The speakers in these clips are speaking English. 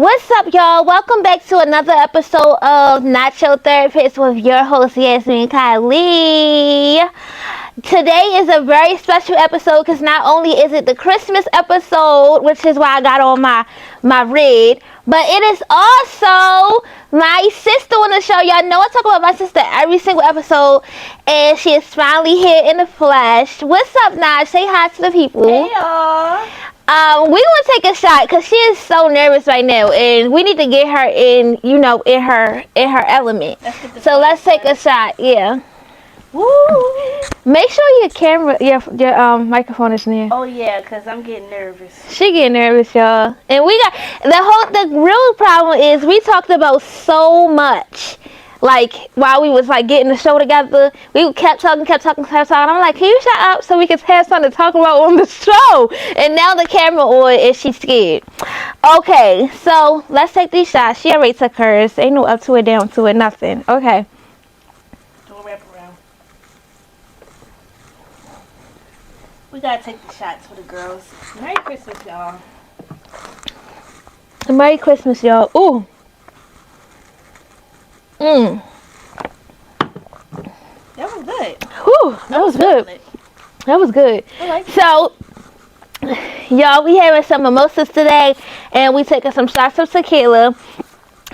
What's up, y'all? Welcome back to another episode of Not Your Therapist with your host, Yasmin Kylie. Today is a very special episode because not only is it the Christmas episode, which is why I got on my red, but it is also my sister on the show. Y'all know I talk about my sister every single episode, and she is finally here in the flesh. What's up, Naj? Say hi to the people. Hey, y'all. We want to take a shot because she is so nervous right now, and we need to get her in, in her element. So let's take a shot. Yeah. Woo. Make sure your camera, your microphone is near. Oh yeah, cause I'm getting nervous. She getting nervous, y'all. And we got the real problem is we talked about so much. Like, while we was, getting the show together, we kept talking. I'm like, can you shut up so we can have something to talk about on the show? And now the camera on and she's scared. Okay, so let's take these shots. She already took hers. Ain't no up to it, down to it, nothing. Okay. Do a wrap around. We gotta take the shots for the girls. Merry Christmas, y'all. Merry Christmas, y'all. Ooh. That was good. Whew, that was good. That was good. I like it. So, y'all, we having some mimosas today, and we taking some shots of tequila.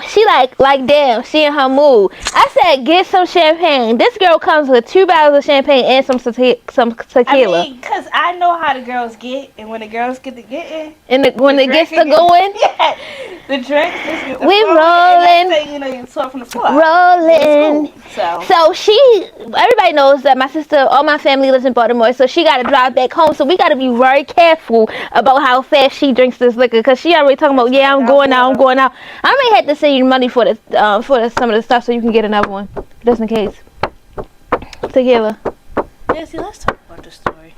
She like damn, she in her mood. I said, get some champagne. This girl comes with 2 bottles of champagne and some tequila. I mean, cause I know how the girls get, and when the girls get to getting, And when it gets to going, yeah, the drinks just get we rolling. You talk from the floor. Rolling. So Everybody knows that my sister, all my family lives in Baltimore, so she got to drive back home. So we got to be very careful about how fast she drinks this liquor, because she already talking about, I'm going out. I may have to send you money for some of the stuff so you can get another one, just in case. Tequila. yeah, see, let's talk about the story.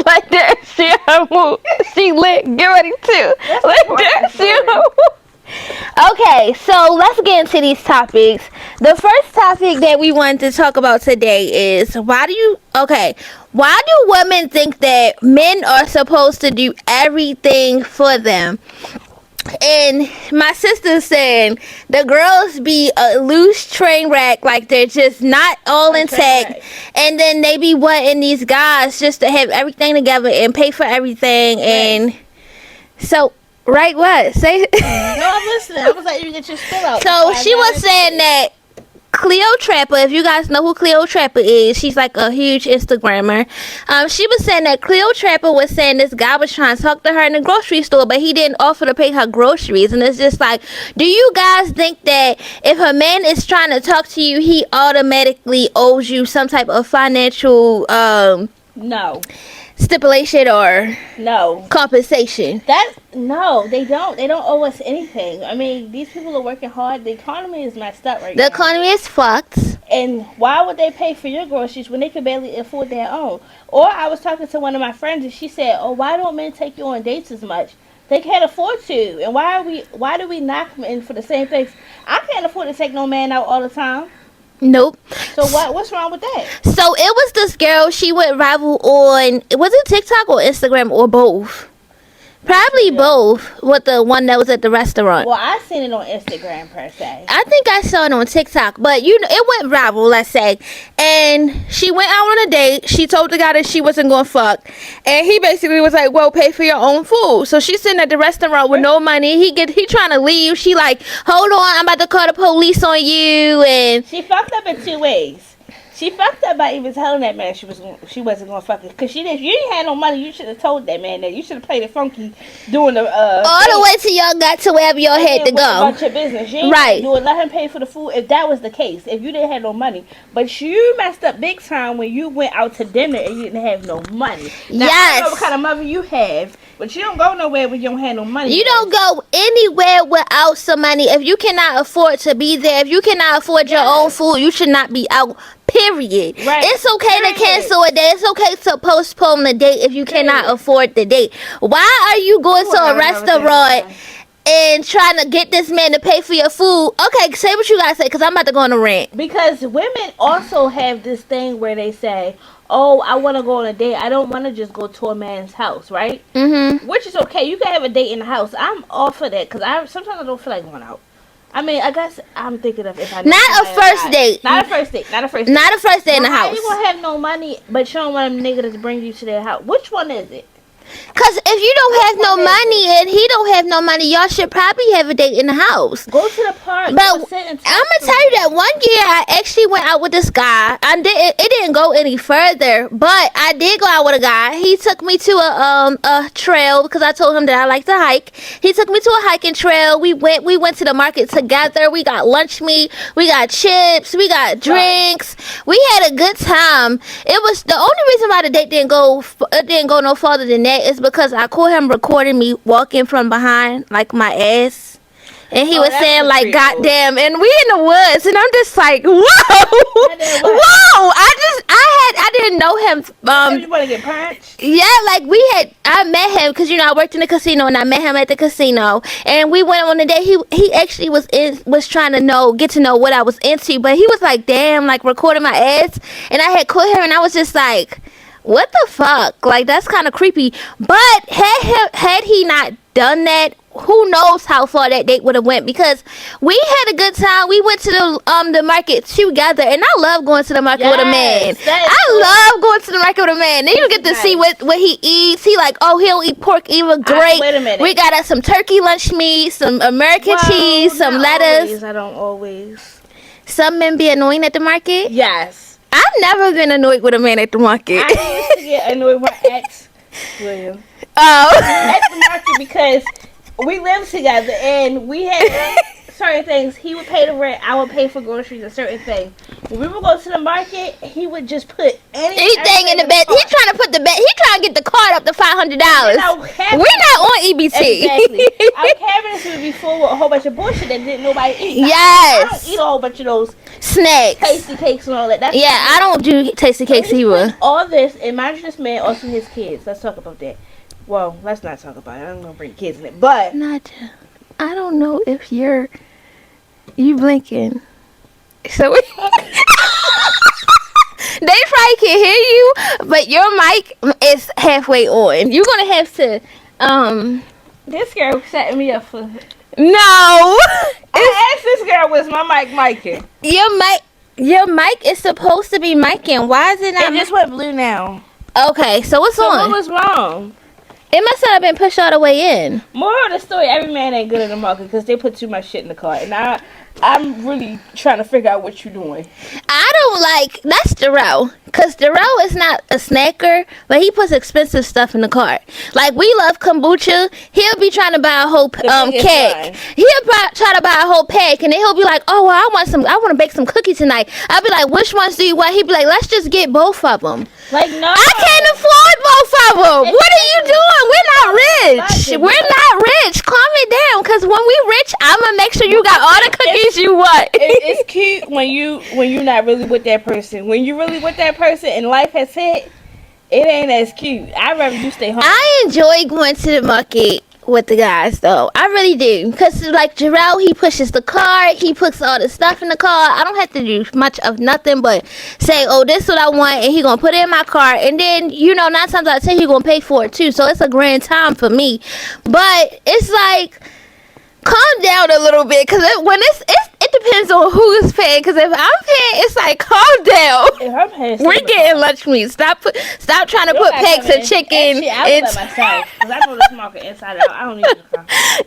Like that, she in her mood. She lit. Get ready too. Like that, she in her mood. Okay, so let's get into these topics. The first topic that we wanted to talk about today is why do women think that men are supposed to do everything for them? And my sister said the girls be a loose train wreck, like they're just not all intact, and then they be wanting these guys just to have everything together and pay for everything, and so right, what say? No, I'm listening. I was like, you get your spill out. So she was saying that Cleo Trapper, if you guys know who Cleo Trapper is, she's like a huge Instagrammer. She was saying that Cleo Trapper was saying this guy was trying to talk to her in the grocery store, but he didn't offer to pay her groceries. And it's just like, do you guys think that if a man is trying to talk to you, he automatically owes you some type of financial No. stipulation or No. compensation? No, they don't. They don't owe us anything. I mean, these people are working hard. The economy is messed up right now. The economy is fucked. And why would they pay for your groceries when they could barely afford their own? Or I was talking to one of my friends and she said, "Oh, why don't men take you on dates as much? They can't afford to. And why do we knock them in for the same things? I can't afford to take no man out all the time. Nope. So what's wrong with that?" So it was this girl, she went rival on, was it TikTok or Instagram or both? Probably both, with the one that was at the restaurant. Well, I seen it on Instagram per se. I think I saw it on TikTok, but it went viral, let's say. And she went out on a date. She told the guy that she wasn't going to fuck. And he basically was like, well, pay for your own food. So she's sitting at the restaurant with no money. He trying to leave. She like, hold on, I'm about to call the police on you. And She fucked up in 2 ways. She fucked up by even telling that man she wasn't gonna fuck it. Cause if you didn't have no money, you should have told that man that. You should have played it funky doing the all the way till y'all got to wherever y'all had to go. About your business, you ain't Right. do it. Let him pay for the food if that was the case. If you didn't have no money, but you messed up big time when you went out to dinner and you didn't have no money. Now, I don't know what kind of mother you have, but you don't go nowhere when you don't have no money. You don't go anywhere without some money. If you cannot afford to be there, if you cannot afford your own food, you should not be out. Period. Right. It's okay to cancel a date. It's okay to postpone the date if you cannot afford the date. Why are you going to a restaurant and trying to get this man to pay for your food. Okay, say what you gotta say, because I'm about to go on a rant. Because women also have this thing where they say, oh, I want to go on a date. I don't want to just go to a man's house, right? Mm-hmm. Which is okay. You can have a date in the house. I'm all for that because sometimes I don't feel like going out. I mean, I guess I'm thinking of if I... Not a first date. Not a first date. Not a first date. Not a first date in the How house. you gonna have no money, but you don't want a nigga to bring you to their house? Which one is it? Because if you don't have no money and he don't have no money, y'all should probably have a date in the house. Go to the park. But I'm going to tell you that one year I actually went out with this guy. It didn't go any further, but I did go out with a guy. He took me to a trail because I told him that I like to hike. He took me to a hiking trail. We went to the market together. We got lunch meat. We got chips. We got drinks. We had a good time. It was the only reason why the date didn't go no farther than that is because I caught him recording me walking from behind, like my ass. And he was saying, like, goddamn, and we in the woods, and I'm just like, whoa, whoa, I didn't know him. You want to get punched? Yeah, like, I met him, because, I worked in the casino, and I met him at the casino, and we went on a date. He actually was trying to get to know what I was into, but he was like, damn, like, recording my ass, and I had caught him, and I was just like, what the fuck? Like, that's kind of creepy. But had he not done that, who knows how far that date would have went, because we had a good time. We went to the market together, and I love going to the market with a man. I love going to the market with a man. Then you get to see what he eats. He like, oh, he'll eat pork even great. Wait a minute. We got us some turkey lunch meat, some American cheese, some lettuce. I don't always. Some men be annoying at the market. Yes. I've never been annoyed with a man at the market. I used to get annoyed with my ex, William. Oh. At the market because we lived together and we had certain things. He would pay the rent, I would pay for groceries and certain things. When we would go to the market, he would just put anything in the bed. He's trying to get the card up to $500. We're not on EBT. Exactly. Our cabinets would be full with a whole bunch of bullshit that didn't nobody eat. Yes. I don't eat a whole bunch of those snacks, tasty cakes and all that. I don't do tasty cakes either. All this, and mind you, this man also his kids. Let's talk about that. Well, let's not talk about it. I'm gonna bring kids in it, but I don't know if you blinking. So they probably can hear you, but your mic is halfway on. You're gonna have to This girl setting me up for. No. I asked this girl, was my mic micing? Your mic is supposed to be micing. Why is it not? It just went blue now. Okay, so what's on? What was wrong? It must have been pushed all the way in. Moral of the story, every man ain't good in the market because they put too much shit in the cart. And I'm really trying to figure out what you're doing. That's Darrell. Because Darrell is not a snacker, but he puts expensive stuff in the cart. Like, we love kombucha. He'll be trying to buy a whole cake. He'll try to buy a whole pack, and then he'll be like, oh, well, I want to bake some cookies tonight. I'll be like, which ones do you want? He'll be like, let's just get both of them. Like, no. I can't afford both of them. What are you doing? We're not rich. We're not rich. Calm it down, because when we rich, I'm going to make sure you got all the cookies you want. It's cute when you're not really with that person. When you're really with that person and life has hit, it ain't as cute. I'd rather you stay home. I enjoy going to the market with the guys, though. I really do. Because, like, Jarrell, he pushes the cart. He puts all the stuff in the cart. I don't have to do much of nothing but say, oh, this is what I want, and he going to put it in my cart. And then, 9 times out of 10, he going to pay for it, too. So, it's a grand time for me. But it's like, calm down a little bit, because it depends on who is paying. Because if I'm paying, it's like, calm down. If I'm paying, we're getting lunch meat. Stop trying to put pegs of chicken. Actually, I would let myself, because I know this market inside out. I don't need to.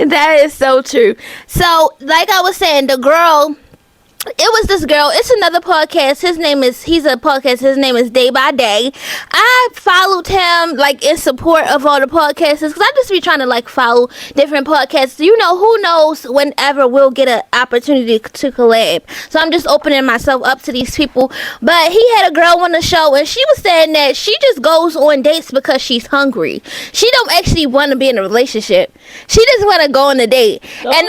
That is so true. So, like I was saying, the girl. It was this girl. It's another podcast. He's a podcast. His name is Day by Day. I followed him, like, in support of all the podcasts, because I just be trying to, like, follow different podcasts. Who knows whenever we'll get an opportunity to collab. So I'm just opening myself up to these people. But he had a girl on the show, and she was saying that she just goes on dates because she's hungry. She don't actually want to be in a relationship. She just want to go on a date. And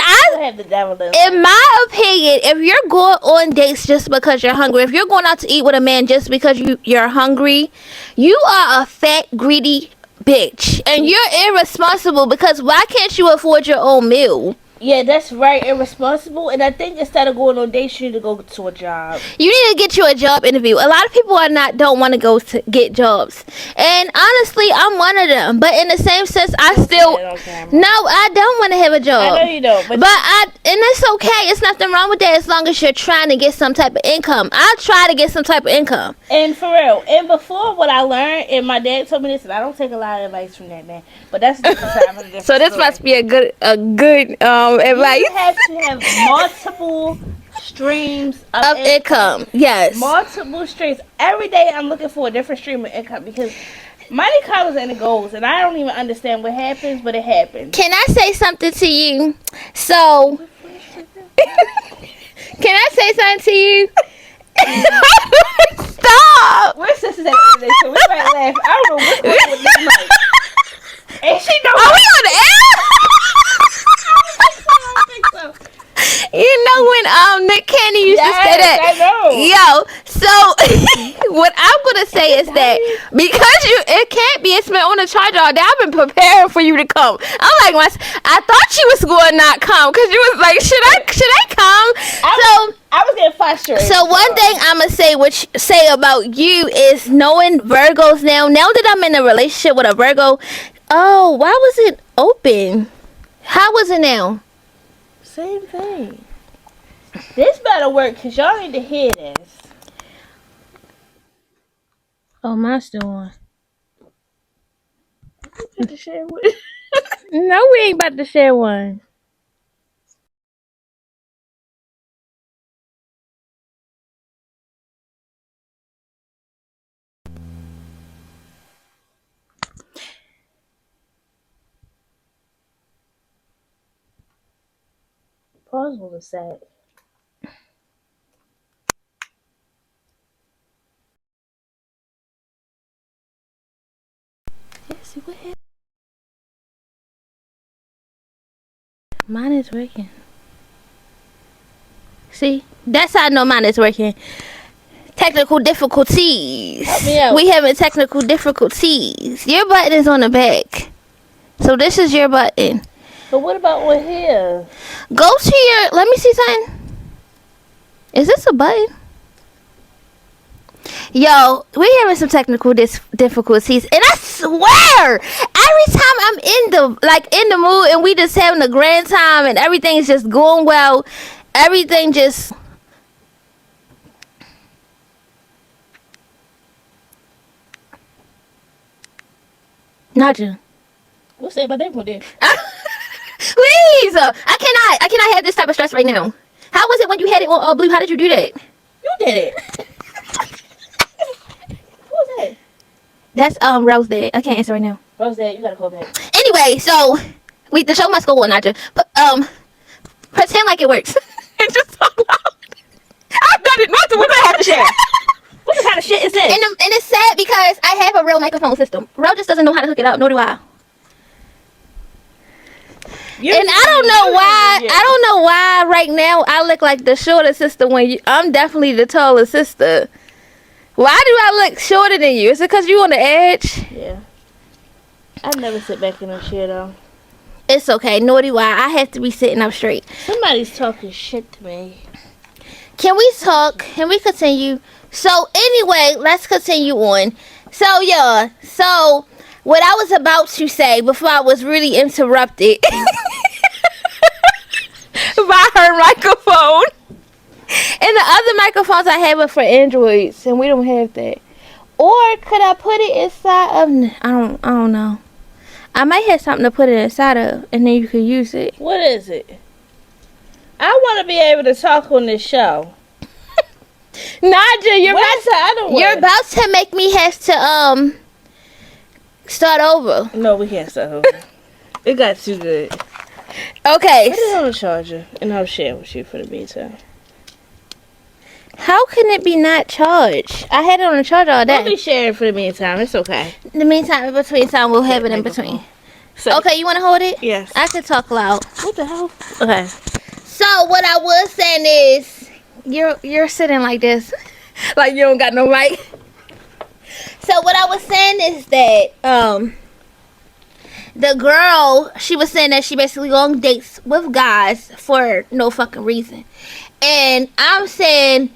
in my opinion, if you're going on dates just because you're hungry, if you're going out to eat with a man just because you're hungry, you are a fat, greedy bitch. And you're irresponsible because why can't you afford your own meal? Yeah, that's right. Irresponsible. And I think instead of going on dates, you need to go to a job. You need to get you a job interview. A lot of people don't want to go to get jobs. And honestly, I'm one of them. But in the same sense, I don't want to have a job. I know you don't. And it's okay. It's nothing wrong with that as long as you're trying to get some type of income. I try to get some type of income. And for real. And before what I learned, and my dad told me this, and I don't take a lot of advice from that man. But that's a different time of a different So this story. must be a good advice. You have to have multiple streams of income. Yes. Multiple streams. Every day I'm looking for a different stream of income because money comes and it goes, and I don't even understand what happens, but it happens. Can I say something to you? So, can I say something to you? Stop! We're sisters at the end of the day, so we might laugh. I don't know what's going on with this mic. And she knows. Are we on the air? I don't think so. You know when Nick Candy used to say that? I know. Yo, so what I'm gonna say is that because it can't be spent on a charger all day. I've been preparing for you to come. I'm like, I thought you was going to not come because you was like, should I come? I was getting frustrated. So one thing I'm gonna say about you is knowing Virgos now. Now that I'm in a relationship with a Virgo, oh, why was it open? How was it now? Same thing. This better work because y'all need to hear this. Oh, mine's still on. To share with. No, we ain't about to share one. Pause was a sec. Let's see what happened. Mine is working. See, that's how I know mine is working. Technical difficulties. Help me out. We having technical difficulties. Your button is on the back, so this is your button. But what about one here? Go to your. Let me see something. Is this a button? Yo, we having some technical difficulties, and I swear, every time I'm in the mood, and we just having a grand time, and everything's just going well, everything just. Naja. What's that about that one there? Please, I cannot have this type of stress right now. How was it when you had it on blue? How did you do that? You did it. Who was that? That's Rose Day. I can't answer right now. Rose, you gotta call back. Anyway, so the show must go on, Naja. But pretend like it works. And just talk loud. I've done it. What do I have to share? What kind of shit is this? And it's sad because I have a real microphone system. Ro just doesn't know how to hook it up, nor do I. And I don't know why right now I look like the shorter sister when I'm definitely the taller sister. Why do I look shorter than you? Is it because you on the edge? Yeah. I never sit back in a chair though. It's okay, nor do I. I have to be sitting up straight. Somebody's talking shit to me. Can we talk? Can we continue? So anyway, let's continue on. So yeah, so what I was about to say before I was really interrupted by her microphone. And the other microphones I have are for Androids, and we don't have that. Or could I put it inside of? I don't know. I might have something to put it inside of, and then you could use it. What is it? I want to be able to talk on this show. Naja, you're about to make me have to start over. No, we can't start over. It got too good. Okay. Put it on the charger, and I'll share with you for the meantime. How can it be not charged? I had it on the charger all day. We'll be sharing for the meantime. It's okay. In the meantime, in between time, we'll have it in between. So, Okay, you want to hold it? Yes. I can talk loud. What the hell? Okay. So what I was saying is, you're sitting like this, like you don't got no mic. So what I was saying is that the girl, she was saying that she basically go on dates with guys for no fucking reason. And I'm saying,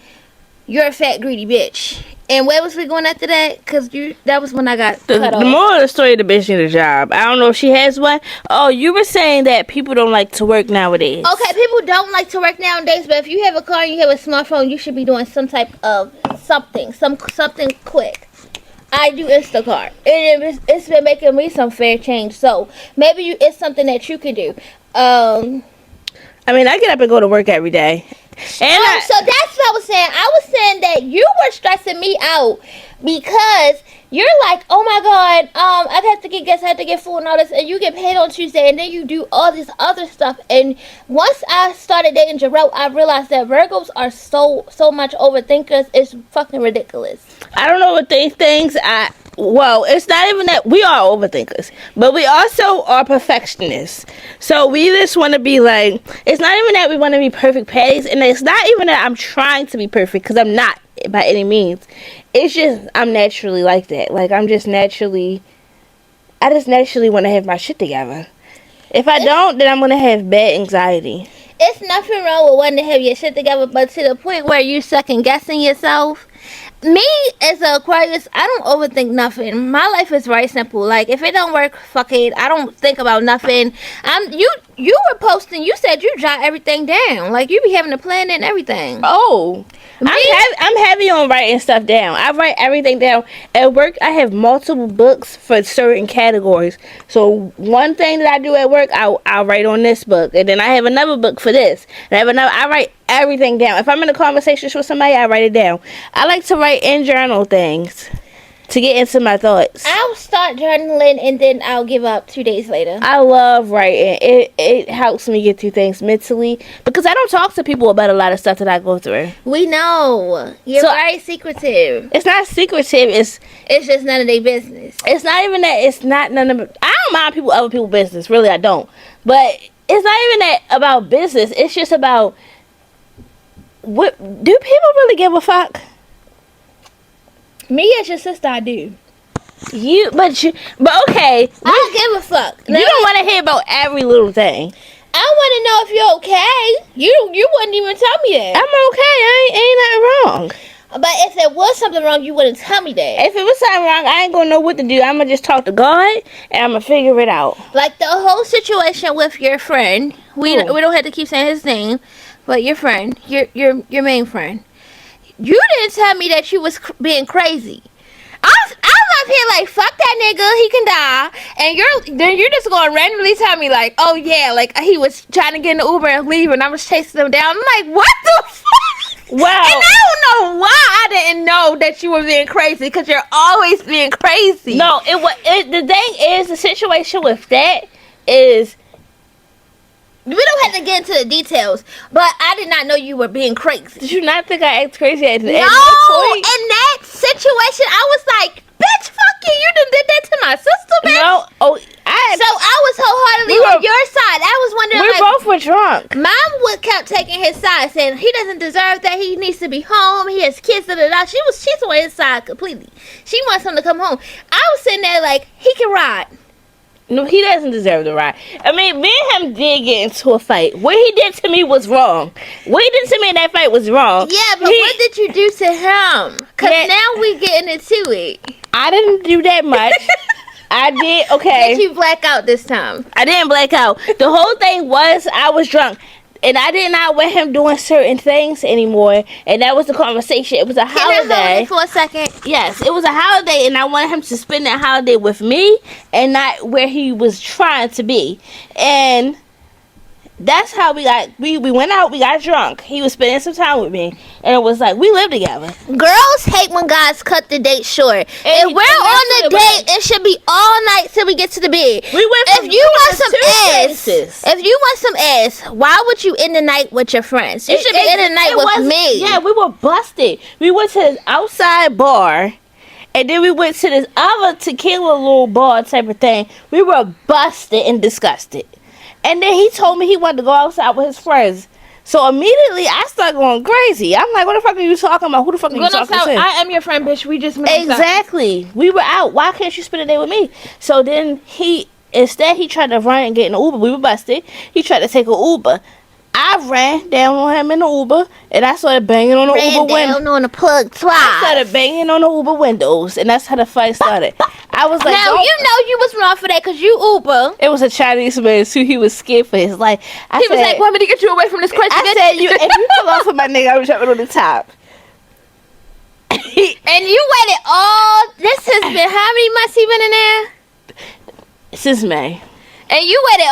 you're a fat, greedy bitch. And where was we going after that? Because that was when I got cut off. The moral of the story, the bitch need a job. I don't know if she has one. Oh, you were saying that people don't like to work nowadays. Okay, people don't like to work nowadays, but if you have a car and you have a smartphone, you should be doing some type of something quick. I do Instacart, and it's been making me some fair change. So maybe it's something that you can do. I mean, I get up and go to work every day. And so that's what I was saying. I was saying that you were stressing me out because you're like, oh my God, I have to get gas, I have to get food and all this, and you get paid on Tuesday, and then you do all this other stuff. And once I started dating Jarrell, I realized that Virgos are so much overthinkers. It's fucking ridiculous. I don't know what these things. Well, it's not even that we are overthinkers, but we also are perfectionists. So we just want to be like, it's not even that we want to be perfect patties, and it's not even that I'm trying to be perfect, because I'm not by any means. It's just I'm naturally like that. Like I just naturally want to have my shit together. If I don't, then I'm going to have bad anxiety. It's nothing wrong with wanting to have your shit together, but to the point where you second guessing yourself. Me as an Aquarius, I don't overthink nothing. My life is very simple. Like if it don't work, fuck it. I don't think about nothing. You were posting. You said you jot everything down. Like you be having a plan and everything. Oh, I'm heavy on writing stuff down. I write everything down. At work, I have multiple books for certain categories. So one thing that I do at work, I'll write on this book, and then I have another book for this. And I write everything down. If I'm in a conversation with somebody, I write it down. I like to write in journal things to get into my thoughts. I'll start journaling and then I'll give up 2 days later. I love writing. It helps me get through things mentally because I don't talk to people about a lot of stuff that I go through. We know. You're very secretive. It's not secretive. It's just none of their business. It's not even that. It's not none of. I don't mind other people's business. Really, I don't. But it's not even that about business. It's just about what do people really give a fuck? Me as your sister, I do. But okay. I don't give a fuck. You don't want to hear about every little thing. I want to know if you're okay. You wouldn't even tell me that. I'm okay. Ain't nothing wrong. But if there was something wrong, you wouldn't tell me that. If it was something wrong, I ain't gonna know what to do. I'm gonna just talk to God and I'm gonna figure it out. Like the whole situation with your friend. We don't have to keep saying his name, but your friend, your main friend. You didn't tell me that you was being crazy. I'm up here like, fuck that nigga, he can die. And you're just going to randomly tell me like, oh yeah, like he was trying to get in the Uber and leave and I was chasing him down. I'm like, what the fuck? Wow. And I don't know why I didn't know that you were being crazy, because you're always being crazy. No, the thing is, the situation with that is, we don't have to get into the details, but I did not know you were being crazy. Did you not think I act crazy at the end? No, in that situation, I was like, bitch, fuck you. You done did that to my sister, bitch. No, so I was wholeheartedly on your side. I was wondering, we both were drunk. Mom kept taking his side, saying he doesn't deserve that. He needs to be home. He has kids, da-da-da. She's on his side completely. She wants him to come home. I was sitting there like, he can ride. No, he doesn't deserve the ride. I mean, me and him did get into a fight. What he did to me was wrong. What he did to me in that fight was wrong. Yeah, but what did you do to him? Because now we getting into it. I didn't do that much. I did, okay. Did you black out this time? I didn't black out. The whole thing was I was drunk. And I did not want him doing certain things anymore. And that was the conversation. It was a holiday. Can I hold it for a second? Yes, it was a holiday. And I wanted him to spend that holiday with me and not where he was trying to be. And that's how we went out, we got drunk. He was spending some time with me. And it was like, we live together. Girls hate when guys cut the date short. If we're on the date, it should be all night till we get to the bed. If you want some ass, why would you end the night with your friends? You should be ending the night with me. Yeah, we were busted. We went to this outside bar. And then we went to this other tequila little bar type of thing. We were busted and disgusted. And then he told me he wanted to go outside with his friends. So immediately I started going crazy. I'm like, what the fuck are you talking about? Who the fuck are you talking to? I am your friend, bitch. We just met. Exactly. We were out. Why can't you spend a day with me? So then Instead, he tried to run and get in an Uber. We were busted. He tried to take an Uber. I ran down on him in the Uber, and I started banging on the Uber window. Ran down on the plug twice. I started banging on the Uber windows, and that's how the fight started. I was like, now, you know you was wrong for that because you Uber. It was a Chinese man, too. He was scared for his life. He was like, want me to get you away from this crazy bitch? I said, if you pull off of my nigga, I'm jumping on the top. And you waited this has been, how many months he been in there? Since May. And you waited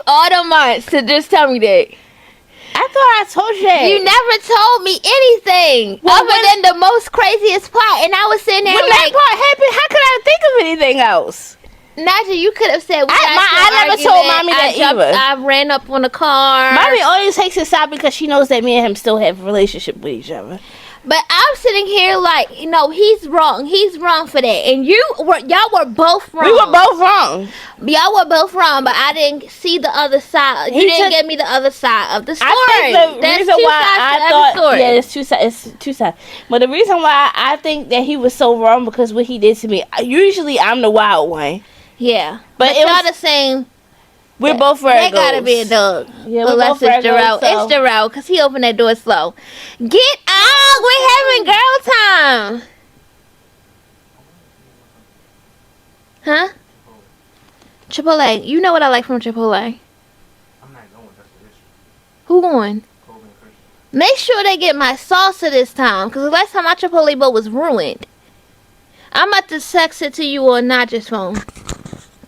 all the months to just tell me that. I thought I told you that. You never told me anything other than the most craziest part. And I was sitting there when that part happened, how could I think of anything else? Naja, you could have said, I never told Mommy that either. I ran up on the car. Mommy always takes it aside because she knows that me and him still have a relationship with each other. But I'm sitting here like, he's wrong. He's wrong for that. And y'all were both wrong. We were both wrong. Y'all were both wrong, but I didn't see the other side. You didn't give me the other side of the story. I think the reason why I thought, yeah, it's two sides. But the reason why I think that he was so wrong because what he did to me. Usually I'm the wild one. Yeah, but y'all the same. We're both Virgos. That gotta be a dog. Yeah, unless it's Darrell. It's Darrell, because he opened that door slow. Get out! We're having girl time. Huh? Chipotle. You know what I like from Chipotle. I'm not going. That's the issue. Who going? Kobe and Christian. Make sure they get my salsa this time, because the last time my Chipotle bowl was ruined. I'm about to text it to you on Naja's phone.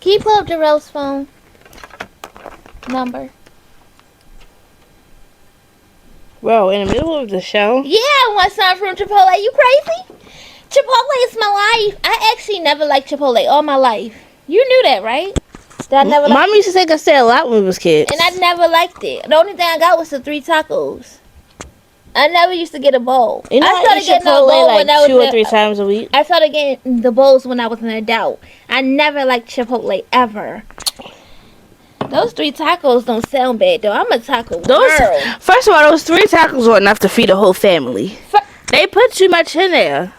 Can you pull up Darrell's phone number? Bro, in the middle of the show? Yeah, I want something from Chipotle. You crazy? Chipotle is my life. I actually never liked Chipotle all my life. You knew that, right? That I never liked Mom used to take us there a lot when we was kids. And I never liked it. The only thing I got was the 3 tacos. I never used to get a bowl. You know, I started getting a Chipotle bowl like when I was 2 or 3 times a week. I started getting the bowls when I was an adult. I never liked Chipotle ever. Those 3 tacos don't sound bad though. I'm a taco girl. First of all, those 3 tacos were enough to feed a whole family. They put too much in there.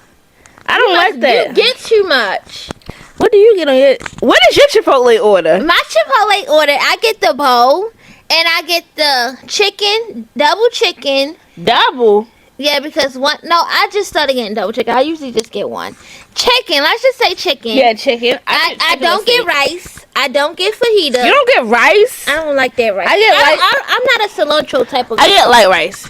I don't like that. You get too much. What do you get on your? What is your Chipotle order? My Chipotle order, I get the bowl and I get the chicken, double chicken. Double? Yeah, because I just started getting double chicken. I usually just get one. Chicken, let's just say chicken. Yeah, chicken. I don't get rice. I don't get fajita. You don't get rice? I don't like that rice. I'm not a cilantro type of I get light rice.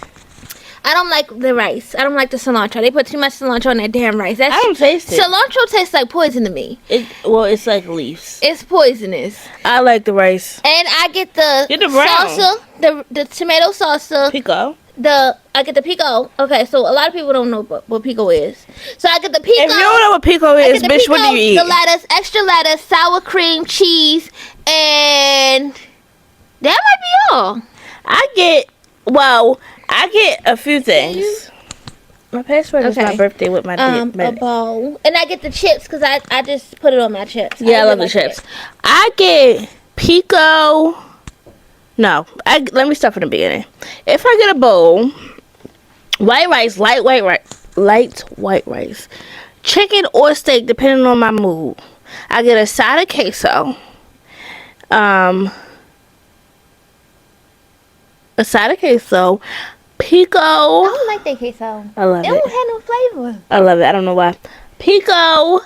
I don't like the rice. I don't like the cilantro. They put too much cilantro on that damn rice. I don't taste it. Cilantro tastes like poison to me. It's like leaves. It's poisonous. I like the rice. And I get the brown salsa, the tomato salsa. Pico. I get the pico. Okay, so a lot of people don't know what pico is. So I get the pico. If you don't know what pico is, bitch, what do you eat? The lettuce, extra lettuce, sour cream, cheese, and that might be all. I get a few things. My password is my birthday with my a bowl. And I get the chips because I just put it on my chips. Yeah, I love the chips. I get pico. No, let me start from the beginning. If I get a bowl, white rice, light white rice, chicken or steak, depending on my mood. I get a side of queso. A side of queso, pico. I don't like that queso. I love it. It don't have no flavor. I love it. I don't know why. Pico,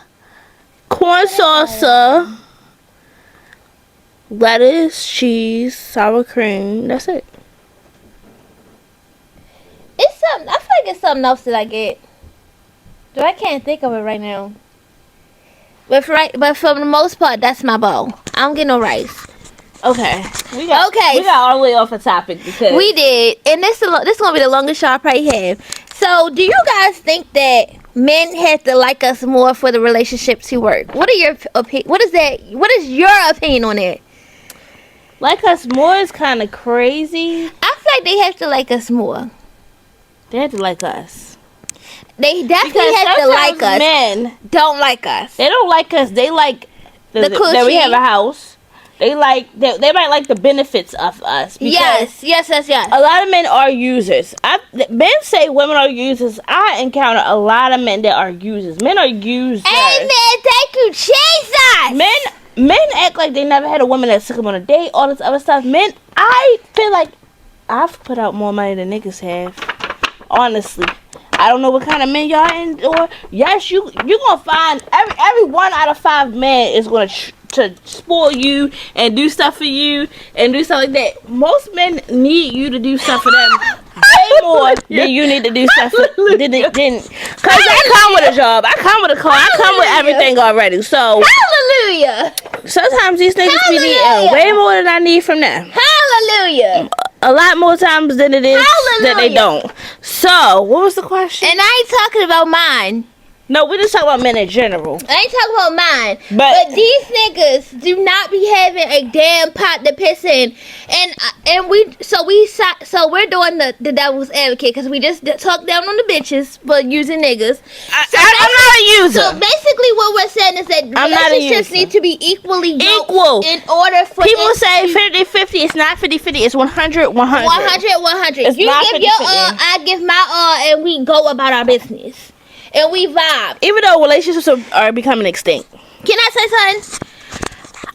corn salsa, lettuce, cheese, sour cream. That's it. It's something. I feel like it's something else that I get. But I can't think of it right now. But for the most part, that's my bowl. I don't get no rice. Okay. We got all the way off the topic because we did, and this is gonna be the longest show I probably have. So, do you guys think that men have to like us more for the relationship to work? What is your opinion on that? Like us more is kind of crazy. I feel like they have to like us more. They have to like us. They definitely have to like us. Men don't like us. They don't like us. They like that we have a house. They might like the benefits of us. Yes. A lot of men are users. Men say women are users. I encounter a lot of men that are users. Men are users. Amen. Thank you, Jesus. men act like they never had a woman that took them on a date, all this other stuff. Men, I feel like I've put out more money than niggas have. Honestly. I don't know what kind of men y'all in, or yes, you gonna find every 1 out of 5 men is gonna to spoil you and do stuff for you and do stuff like that. Most men need you to do stuff for them way more than you need to do stuff for them. Cause I come with a job, I come with a car, I come with everything already. So Hallelujah. sometimes these niggas be needing way more than I need from them. Hallelujah. A lot more times than it is that they don't. So, what was the question? And I ain't talking about mine. No, we just talk about men in general. I ain't talking about mine. But these niggas do not be having a damn pot to piss in. And we're doing the devil's advocate because we just talk down on the bitches for using niggas. I'm not a user. So basically what we're saying is that relationships need to be equal in order for people say 50-50. It's not 50-50. It's 100-100. 100. It's you not give your 50-50. all, I give my all, and we go about our business. And we vibe. Even though relationships are becoming extinct. Can I say something?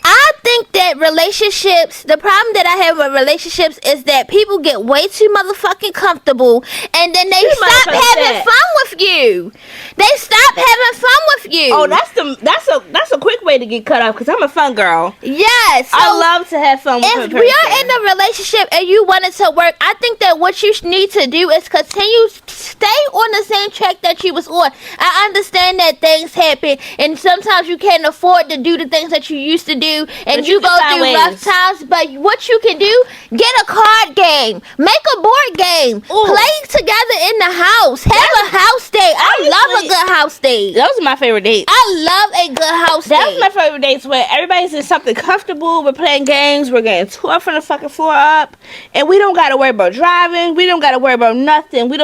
I think that relationships, the problem that I have with relationships is that people get way too motherfucking comfortable and then they stop having fun with you. They stop having fun with you. Oh, that's a quick way to get cut off because I'm a fun girl. Yes. So I love to have fun with if we are in a relationship and you want it to work, I think that what you need to do is continue stay on the same track that you was on. I understand that things happen and sometimes you can't afford to do the things that you used to do and you go through rough times, but what you can do, get a card game, make a board game, play together in the house, have a house date. I love a good house date. Those are my favorite dates. I love a good house date. That's my favorite dates where everybody's in something comfortable, we're playing games, we're getting tore from the fucking floor up, and we don't gotta worry about driving, we don't gotta worry about nothing. We're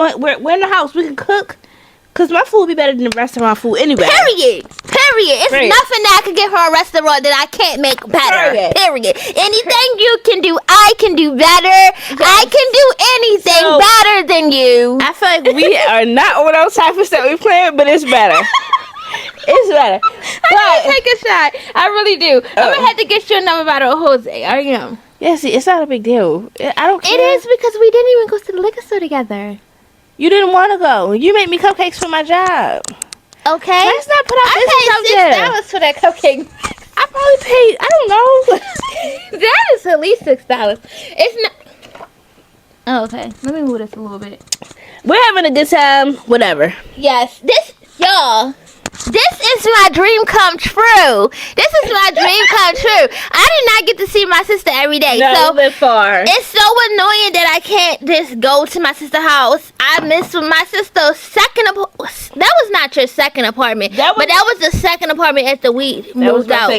in the house, we can cook. Cause my food will be better than the restaurant food anyway. Period. It's nothing that I can get from a restaurant that I can't make better. Period. Anything you can do, I can do better. Yes. I can do anything better than you. I feel like we are not on those type of stuff we playing, but it's better. It's better. I gotta take a shot. I really do. I'm gonna have to get your number by the Jose. I am. Yeah, see, it's not a big deal. I don't care. It is because we didn't even go to the liquor store together. You didn't want to go. You made me cupcakes for my job. Okay. Let's not put our business out there. $6 for that cupcake. I probably paid, I don't know. That is at least $6. It's not. Oh, okay. Let me move this a little bit. We're having a good time. Whatever. Yes. Y'all. This is my dream come true. This is my dream come true. I did not get to see my sister every day. No, so live far. It's so annoying that I can't just go to my sister's house. I miss my sister's second that was not your second apartment. That was the second apartment after we moved out.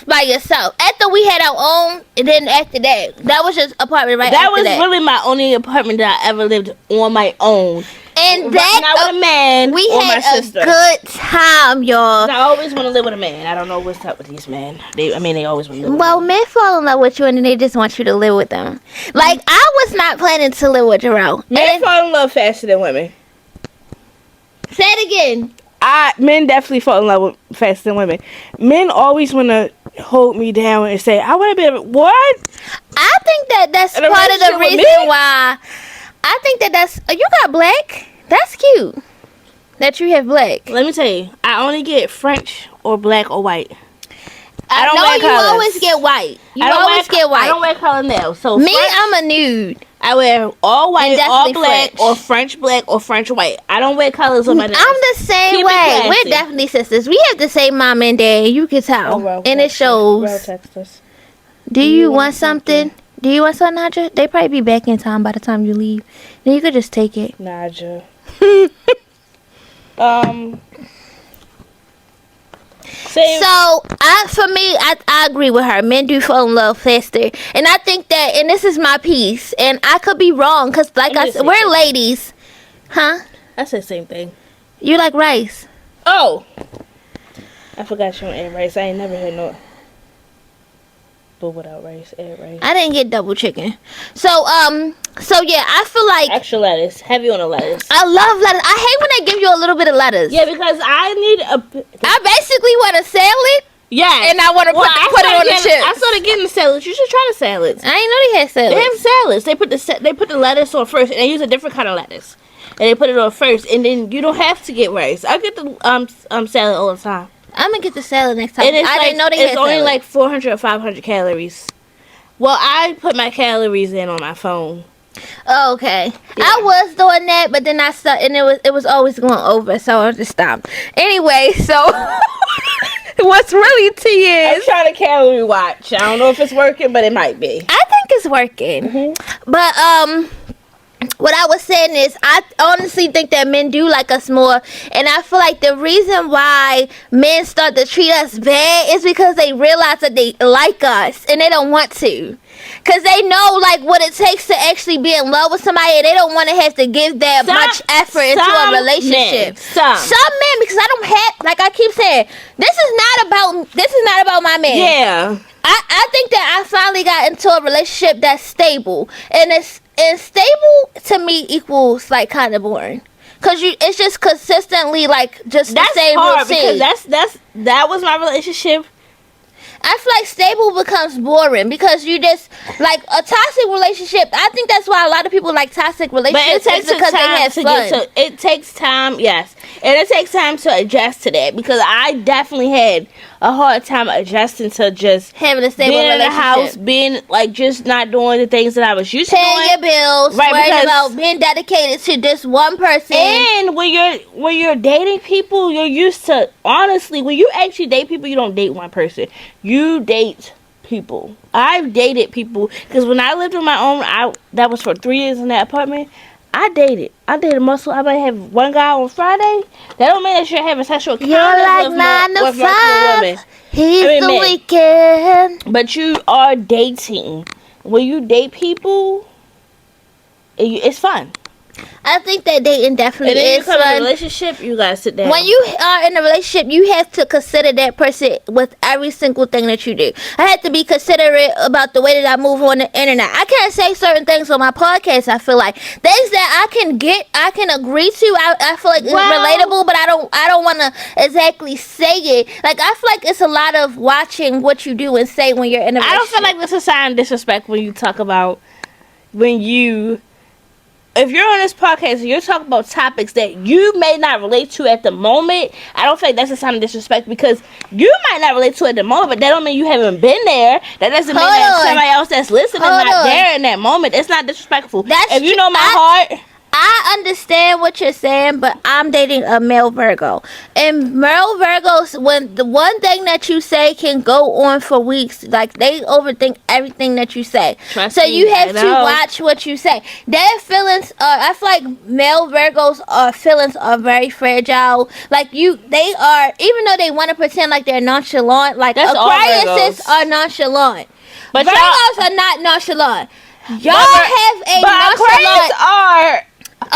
By yourself. After we had our own, and then after that was just apartment right that after that. That was really my only apartment that I ever lived on my own. And that not with a man we or had my sister. A good time, y'all. I always want to live with a man. I don't know what's up with these men. They always want to live with me. Men fall in love with you and then they just want you to live with them. Like, I was not planning to live with Jarrell. Men fall in love faster than women. Say it again. Men definitely fall in love with faster than women. Men always want to hold me down and say, I want to be what? I think that's part of the reason why. I think that's you got black. That's cute that you have black. Let me tell you, I only get French or black or white. I don't wear colors. You always get white. You always get white. I don't wear color nails. So me, I'm a nude. I wear all white, all black, or French black or French white. I don't wear colors on my nails. I'm the same way. We're definitely sisters. We have the same mom and dad. You can tell, and it shows. Do you want something? Do you want something, Nadja? They probably be back in time by the time you leave. Then you could just take it. Nadja. So, I agree with her. Men do fall in love faster. And I think that, and this is my piece, and I could be wrong, because like I said, we're ladies. Huh? I said the same thing. You like rice? Oh. I forgot you ate rice. I ain't never had no... But without rice, add rice. I didn't get double chicken. So yeah, I feel like extra lettuce, heavy on the lettuce. I love lettuce. I hate when they give you a little bit of lettuce. Yeah, because I basically want a salad Yes. And I want to put it on the chips. I started getting the salads. You should try the salads. I didn't know they had salads. They have salads. They put the lettuce on first, and they use a different kind of lettuce, and they put it on first, and then you don't have to get rice. I get the salad all the time. I'm gonna get the salad next time. And it's I didn't know they had It's only salad. like 400 or 500 calories. Well, I put my calories in on my phone. Oh, okay. Yeah. I was doing that, but then I stopped, and it was always going over, so I just stopped. Anyway, so what's really tea I'm is trying to calorie watch. I don't know if it's working, but it might be. I think it's working. But what I was saying is, I honestly think that men do like us more, and I feel like the reason why men start to treat us bad is because they realize that they like us, and they don't want to. Because they know, like, what it takes to actually be in love with somebody, and they don't want to have to give that much effort into a relationship. Some men, because I don't have, like I keep saying, this is not about my man. Yeah. I think that I finally got into a relationship that's stable, and stable to me equals like kind of boring, cause it's just consistently like just That's the same hard routine. because that was my relationship. I feel like stable becomes boring because you just like a toxic relationship. I think that's why a lot of people like toxic But it relationships takes is because they time have to fun. get to. It takes time, yes, and it takes time to adjust to that because I definitely had a hard time adjusting to just Having a stable being in the relationship, house, being like just not doing the things that I was used to paying doing. your bills, Right, worrying because- about being dedicated to just one person. And when you're dating people, you're used to, honestly, when you actually date people, you don't date one person. You date people. I've dated people because when I lived on my own, that was for 3 years in that apartment. I dated muscle. I might have one guy on Friday. That don't mean that you're having sexual You're like 9 to with multiple 5. women. He's the men. weekend. But you are dating. When you date people, it's fun. I think that dating And definitely then you is come in a fun. relationship, you gotta sit down. When you are in a relationship, you have to consider that person with every single thing that you do. I have to be considerate about the way that I move on the internet. I can't say certain things on my podcast. I feel like things that I can agree to. I feel like it's relatable, but I don't want to exactly say it. Like I feel like it's a lot of watching what you do and say when you're in a relationship. I don't feel like this is a sign of disrespect when you talk about if you're on this podcast and you're talking about topics that you may not relate to at the moment. I don't think that's a sign of disrespect because you might not relate to it at the moment, but that don't mean you haven't been there. That doesn't mean that somebody else that's listening not there in that moment. It's not disrespectful. If you know my heart. I understand what you're saying, but I'm dating a male Virgo. And male Virgos, when the one thing that you say can go on for weeks, like they overthink everything that you say. So you have to watch what you say. Their feelings, I feel like male Virgos' feelings are very fragile. Like they are, even though they want to pretend like they're nonchalant, like Aquariuses are nonchalant. But Virgos are not nonchalant. Y'all have a nonchalant. Aquarius are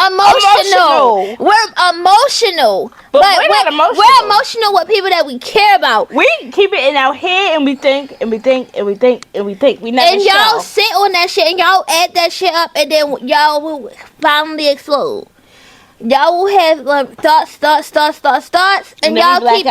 emotional. We're emotional. But we're not emotional. We're emotional with people that we care about. We keep it in our head and we think and we think and we think and we think. We never and y'all sit on that shit and y'all add that shit up and then y'all will finally explode. Y'all will have like thoughts, and y'all keep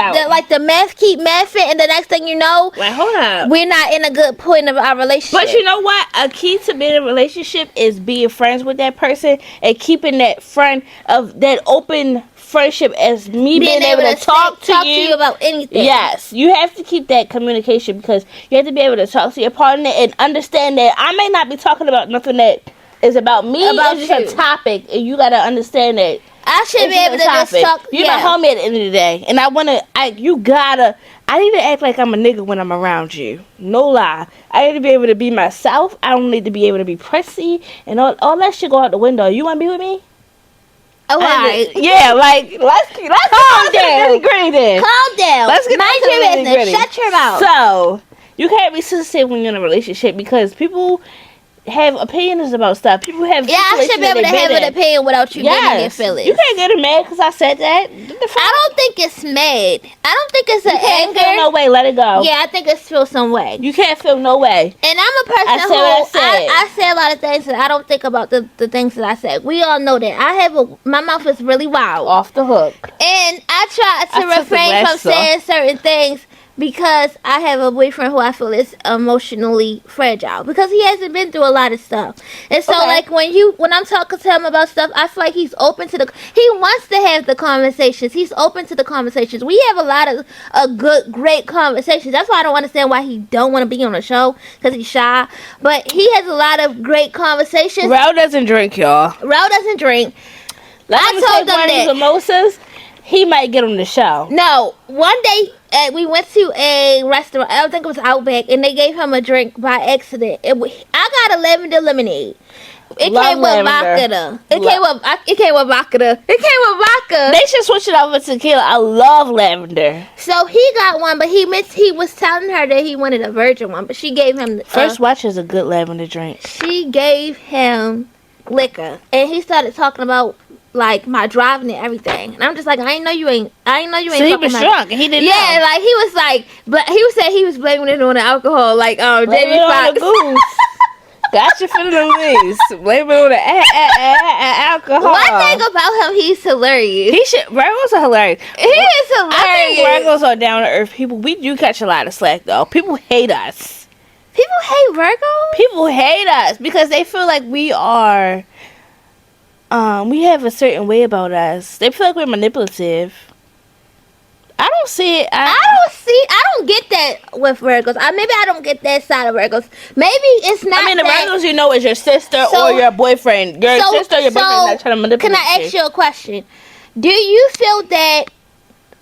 the math keep mathing, and the next thing you know, hold up, we're not in a good point of our relationship. But you know what? A key to being in a relationship is being friends with that person and keeping that that open friendship as me being able to talk to you about anything. Yes, you have to keep that communication because you have to be able to talk to your partner and understand that I may not be talking about nothing that is about me. It's just a topic, and you gotta understand that. I should be able to just talk. You're my homie at the end of the day, and I need to act like I'm a nigga when I'm around you. No lie. I need to be able to be myself. I don't need to be able to be prissy and all that shit go out the window. You wanna be with me? Oh, right. Yeah, like let's calm down. Calm down. Let's get mind your business. Shut your mouth. So you can't be sensitive when you're in a relationship because people have opinions about stuff. People have I should be able to have an opinion without you getting your feelings. You can't get mad because I said that. I don't think it's mad. I don't think it's an anger. Feel no way. Let it go. Yeah, I think it's feel some way. You can't feel no way. And I'm a person I say a lot of things that I don't think about the things that I said. We all know that my mouth is really wild. Off the hook. And I try to refrain from saying certain things because I have a boyfriend who I feel is emotionally fragile because he hasn't been through a lot of stuff. And so Okay. like when I'm talking to him about stuff, I feel like he's open to he wants to have the conversations. He's open to the conversations. We have a lot of great conversations. That's why I don't understand why he don't want to be on the show, because he's shy. But he has a lot of great conversations. Rao doesn't drink, y'all. Rao doesn't drink. I told them one of these that. mimosas, he might get on the show. No, one day we went to a restaurant. I don't think it was Outback, and they gave him a drink by accident. I got a lavender lemonade. It Love came with lavender. vodka. It came with vodka. They should switch it over to tequila. I love lavender. So he got one, but he was telling her that he wanted a virgin one, but she gave him First Watch is a good lavender drink. She gave him liquor, and he started talking about like my driving and everything, and I'm just like, I ain't know you ain't. So he was drunk and he didn't Yeah, know. like he was like, but he was saying he was blaming it on the alcohol, like Blame Jamie it on Foxx. the goose. Gotcha for them things. Blame it on the alcohol. One thing about him, he's hilarious. He should. Virgos are hilarious. He is I think hilarious. Virgos are down to earth people. We do catch a lot of slack though. People hate us. People hate Virgos. People hate us because they feel like we are. We have a certain way about us. They feel like we're manipulative. I don't see it. I don't get that with Virgos. Maybe I don't get that side of Virgos. Maybe it's not. I mean, the that, Virgos you know is your sister So- or your boyfriend. Your sister or your boyfriend is not trying to manipulate Can I ask you a question? Do you feel that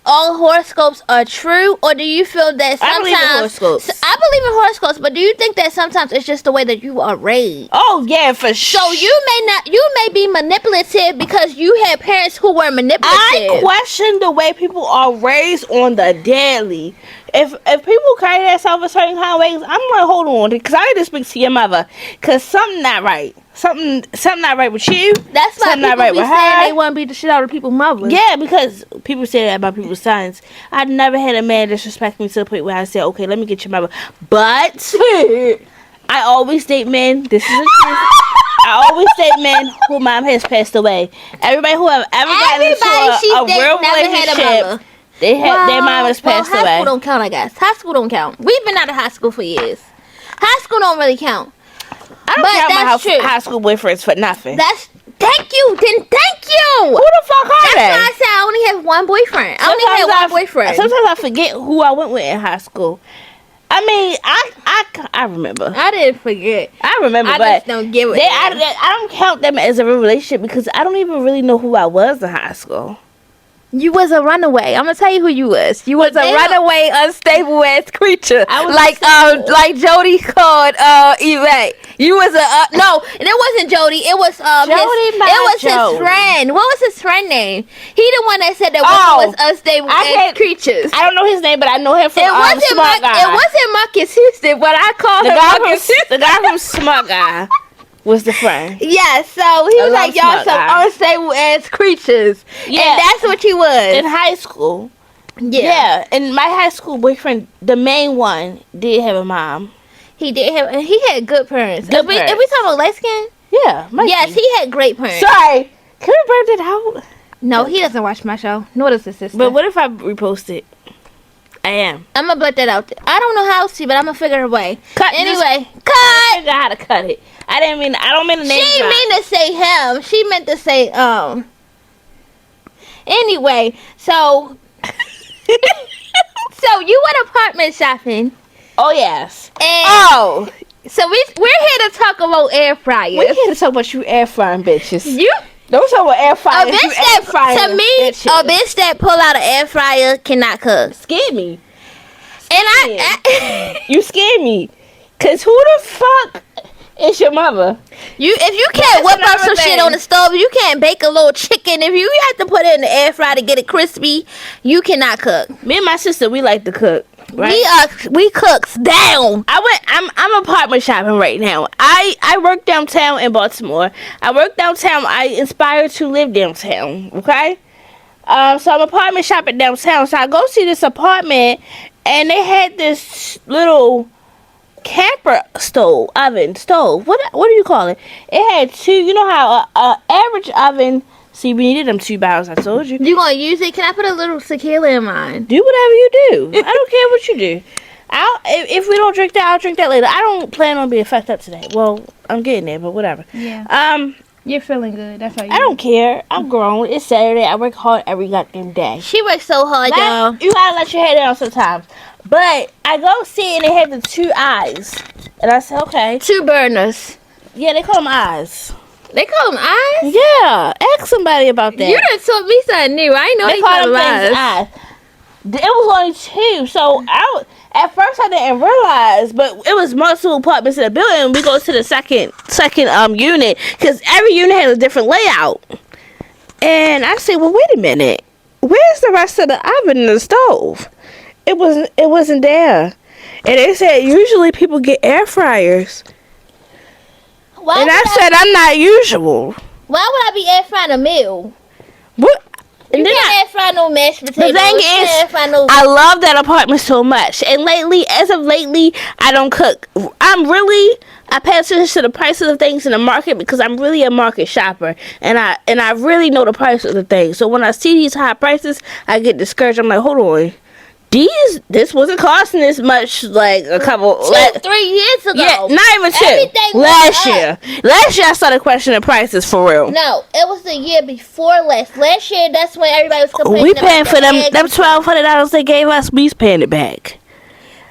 all horoscopes are true, or do you feel that sometimes I believe in horoscopes. I believe in horoscopes, but do you think that sometimes it's just the way that you are raised? Oh yeah, for sure. So you may be manipulative because you had parents who were manipulative. I question the way people are raised on the daily. If people carry themselves a certain kind of ways, I'm like, hold on, because I need to speak to your mother, because something not right. Something not right with you. That's why something people not right be with saying her. they want to beat the shit out of people's mothers. Yeah, because people say that about people's sons. I never had a man disrespect me to the point where I said, okay, let me get your mother. But I always date men. This is the truth. I always date men whose mom has passed away. Everybody who have ever gotten into a real relationship, they have their mom has passed high away. school don't count, I guess. High school don't count. We've been out of high school for years. High school don't really count. I don't But count my that's true. high school boyfriends for nothing. Thank you. Then thank you. Who the fuck are That's why I they? said I only have one boyfriend. I only had one boyfriend. Sometimes I forget who I went with in high school. I mean, I remember. I didn't forget. I remember, I but just don't give it. I don't count them as a real relationship because I don't even really know who I was in high school. You was a runaway. I'm gonna tell you who you was. You was a runaway, unstable ass creature. I was like Jody called Yvette. You was a no, and it wasn't Jody. It was his friend. What was his friend name? He the one that said that women was unstable ass creatures. I don't know his name, but I know him from Smart Guy. It wasn't Marcus Houston, but I called him Marcus Houston. The guy from Smart Guy was the friend. Yeah, so he was like, y'all Smart some Guy. unstable ass creatures. Yeah. And that's what you was. In high school. Yeah. And my high school boyfriend, the main one, did have a mom. He did have, and he had good parents. Good If we parents. talking about light skin, Yeah, Mikey. yes, he had great parents. Sorry, can we burn it out? No, he doesn't watch my show. Nor does his sister. But what if I repost it? I am. I'm gonna put that out there. I don't know how to, but I'm gonna figure a way. Cut. Anyway, I cut. figure out how to cut it. I don't mean to name She drop. mean to say him. She meant to say Anyway, so so you went apartment shopping, Oh yes. and so we're here to talk about air fryers. We here to talk about you air frying bitches. You Don't talk about air a fryers. bitch that to me a bitch that pull out an air fryer cannot cook. scared me. And I You scared me. Cause who the fuck is your mother? if you can't whip up another some thing. shit on the stove, you can't bake a little chicken. If you have to put it in the air fryer to get it crispy, you cannot cook. Me and my sister, we like to cook. Right? We cooks down. I'm apartment shopping right now. I work downtown in Baltimore. I work downtown. I inspired to live downtown. Okay. So I'm apartment shopping downtown. So I go see this apartment, and they had this little camper oven stove. What do you call it? It had two. You know how a average oven See, we needed them 2 bottles. I told you. You gonna use it? Can I put a little tequila in mine? Do whatever you do. I don't care what you do. If we don't drink that, I'll drink that later. I don't plan on being fucked up today. Well, I'm getting there, but whatever. Yeah. You're feeling good. That's how you. I don't care. I'm grown. It's Saturday. I work hard every goddamn day. She works so hard, y'all. You gotta let your hair down sometimes. But I go see it and it had the 2 eyes. And I said, okay. 2 burners. Yeah, they call them eyes. They call them eyes? Yeah. Ask somebody about that. You done told me something new. I ain't know They call them eyes. It was only 2. So at first I didn't realize, but it was multiple apartments in the building. We go to the second unit because every unit has a different layout. And I said, well, wait a minute. Where's the rest of the oven and the stove? It wasn't there. And they said usually people get air fryers. And I said I'm not usual. Why would I be air frying a meal? What? You can't air fry no mashed potatoes. The thing is, I love that apartment so much. And as of lately, I don't cook. I pay attention to the prices of things in the market because I'm really a market shopper. And I really know the price of the things. So when I see these high prices, I get discouraged. I'm like, hold on. This wasn't costing this much like a couple 3 years ago. Yeah, not even 2. Everything Last went year. up. Last year I started questioning prices for real. No, it was the year before last. Last year, that's when everybody was complaining. We paying about for them eggs. $1,200 they gave us. We's paying it back.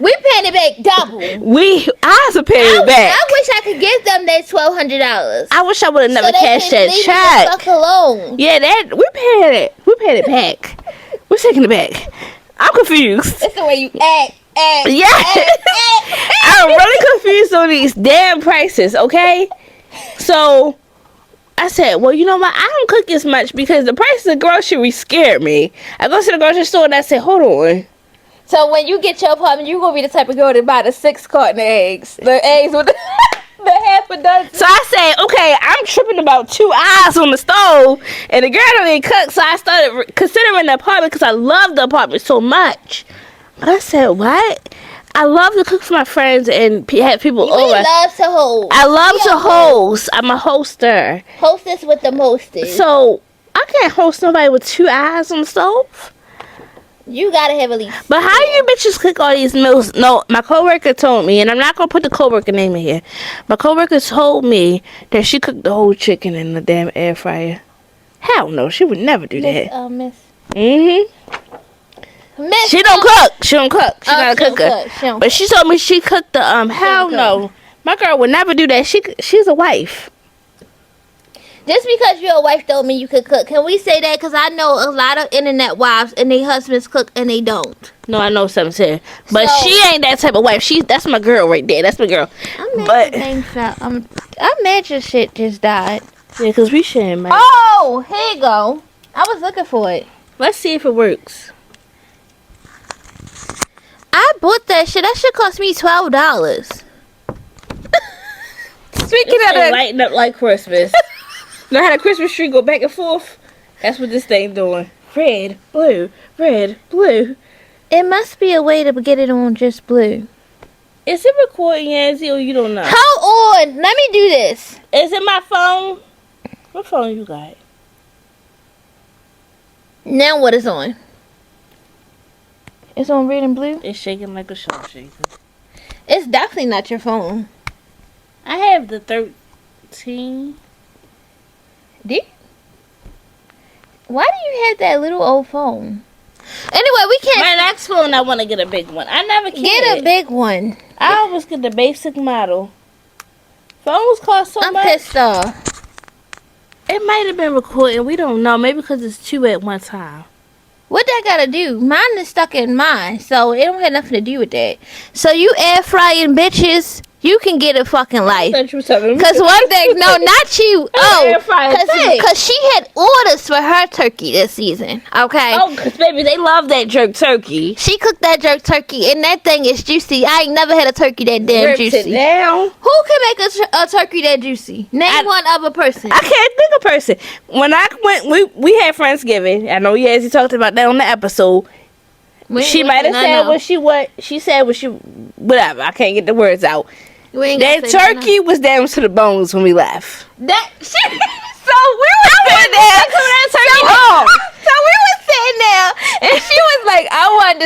We paying it back double. I was paying it back. I wish I could give them that $1,200. I wish I would have never so cashed they that can leave check. the fuck alone. Yeah, we're paying it. We're paying it back. We're taking it back. I'm confused. It's the way you act. Yeah. I'm really confused on these damn prices, okay? So I said, well, you know what? I don't cook as much because the prices of groceries scared me. I go to the grocery store and I said, hold on. So when you get your apartment, you're going to be the type of girl to buy the 6 carton of eggs. The eggs with the half a dozen. So I said, okay, I'm tripping about 2 eyes on the stove. And the girl don't even cook. So I started considering the apartment because I love the apartment so much. But I said, what? I love to cook for my friends and have people over. Love to host. I love to host. I'm a hoster. Hostess with the mostest. So I can't host nobody with 2 eyes on the stove. You gotta have at least. But how you bitches cook all these meals? No, my coworker told me, and I'm not gonna put the coworker name in here. My coworker told me that she cooked the whole chicken in the damn air fryer. Hell no, she would never do that. Miss. Miss. She don't cook. She don't cook. She's not a cooker. But she told me she cooked the hell no. My girl would never do that. She's a wife. Just because you're a wife don't mean you can cook. Can we say that? Because I know a lot of internet wives and their husbands cook and they don't. No, I know something said. But so, she ain't that type of wife. That's my girl right there. That's my girl. I'm mad your shit just died. Yeah, because we sharing, man. Oh, here you go. I was looking for it. Let's see if it works. I bought that shit. That shit cost me $12. Speaking of that, lighting up like Christmas. You know how the Christmas tree go back and forth? That's what this thing doing. Red, blue, red, blue. It must be a way to get it on just blue. Is it recording, Yancy, or you don't know? Hold on. Let me do this. Is it my phone? What phone you got? Now what is on? It's on red and blue? It's shaking like a shark shaker. It's definitely not your phone. I have the 13. Do you? Why do you have that little old phone? Anyway, we can't. My next phone, I want to get a big one. I never can get a big one. I always get the basic model. Phones cost so much. I'm pissed off. It might have been recording. We don't know. Maybe because it's 2 at one time. What that gotta do? Mine is stuck in mine, so it don't have nothing to do with that. So you air frying bitches, you can get a fucking life. Cause one thing, no, not you. Oh, cause she had orders for her turkey this season. Okay. Oh, cause baby, they love that jerk turkey. She cooked that jerk turkey, and that thing is juicy. I ain't never had a turkey that damn juicy. It down. Who can make a turkey that juicy? Name one other person. I can't think of a person. When I went, we had Friendsgiving. I know Yazzie talked about that on the episode. She might have said she said whatever. I can't get the words out. That turkey was down to the bones when we left. That shit. So we were sitting there.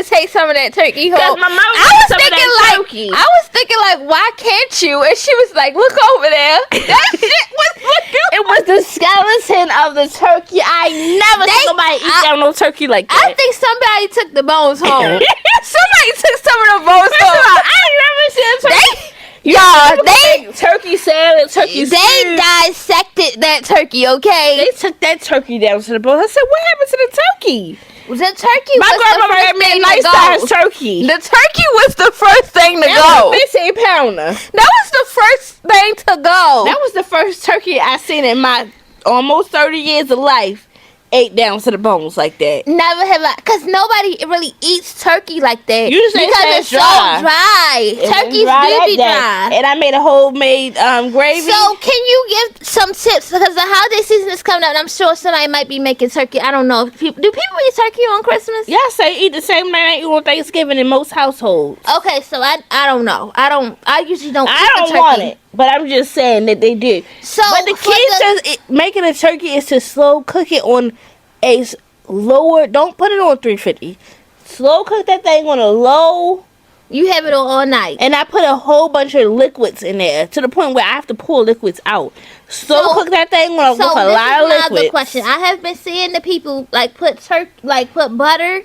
take some of that turkey home. Cause my mom I was some of thinking that like, turkey. I was thinking like, why can't you? And she was like, look over there. That shit was looking. It was the skeleton of the turkey. I never seen nobody eat down no turkey like that. I think somebody took the bones home. Somebody took some of the bones First of home. all, I ain't never seen a turkey. They Turkey salad, turkey they stew. dissected that turkey, okay? They took that turkey down to the bone. I said, what happened to the turkey? The turkey My was grandmama the got first me a thing nice to go. size turkey. The turkey was the first thing to That go. was a 15 pounder. That was the first thing to go. That was the first turkey I seen in my almost 30 years of life. Ate down to the bones like that. Never have I, because nobody really eats turkey like that. You just ain't because said it's dry. so dry. Turkeys do be dry. And I made a homemade gravy. So can you give some tips, because the holiday season is coming up and I'm sure somebody might be making turkey. I don't know. Do people eat turkey on Christmas? yes, they eat the same night they eat on Thanksgiving in most households. Okay, so I don't know. I usually don't. I eat the don't turkey. want it, but I'm just saying that they do. So But the for key to making a turkey is to slow cook it on a lower. Don't put it on 350. Slow cook that thing on a low. you have it on all night. And I put a whole bunch of liquids in there to the point where I have to pull liquids out. Slow cook that thing with a lot of this is my other liquids. question. I have been seeing the people like put butter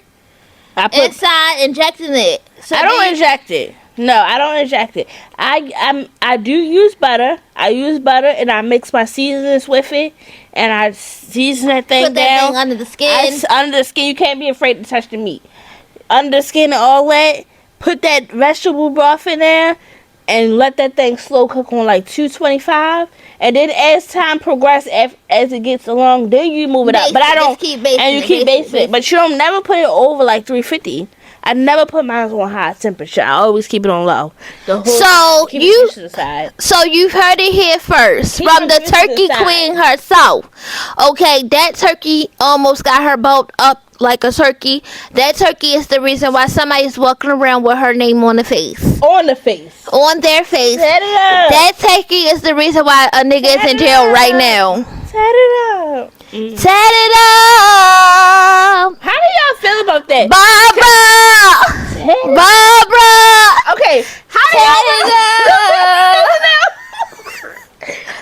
I put. inside, injecting it. So I don't then- inject it. No, I don't inject it. I do use butter. I use butter and I mix my seasonings with it, and I season that thing put that down. thing under the skin. Under the skin, you can't be afraid to touch the meat. Under the skin and all that, put that vegetable broth in there, and let that thing slow cook on like 225. And then as time progresses, as it gets along, then you move it up. But I don't. Just keep basting And you keep basting it, but you don't never put it over like 350. I never put mine on high temperature. I always keep it on low. So keep you- it to the side. So you've heard it here first Keep from it the to the turkey side. queen herself. Okay, that turkey almost got her boat up like a turkey. That turkey is the reason why somebody's walking around with her name on the face. On the face. On their face. Set it up. That turkey is the reason why a nigga is in jail right now. Set it up. Set it up, How do y'all feel about that? Barbara. Barbara. Okay. How do Set y'all it up.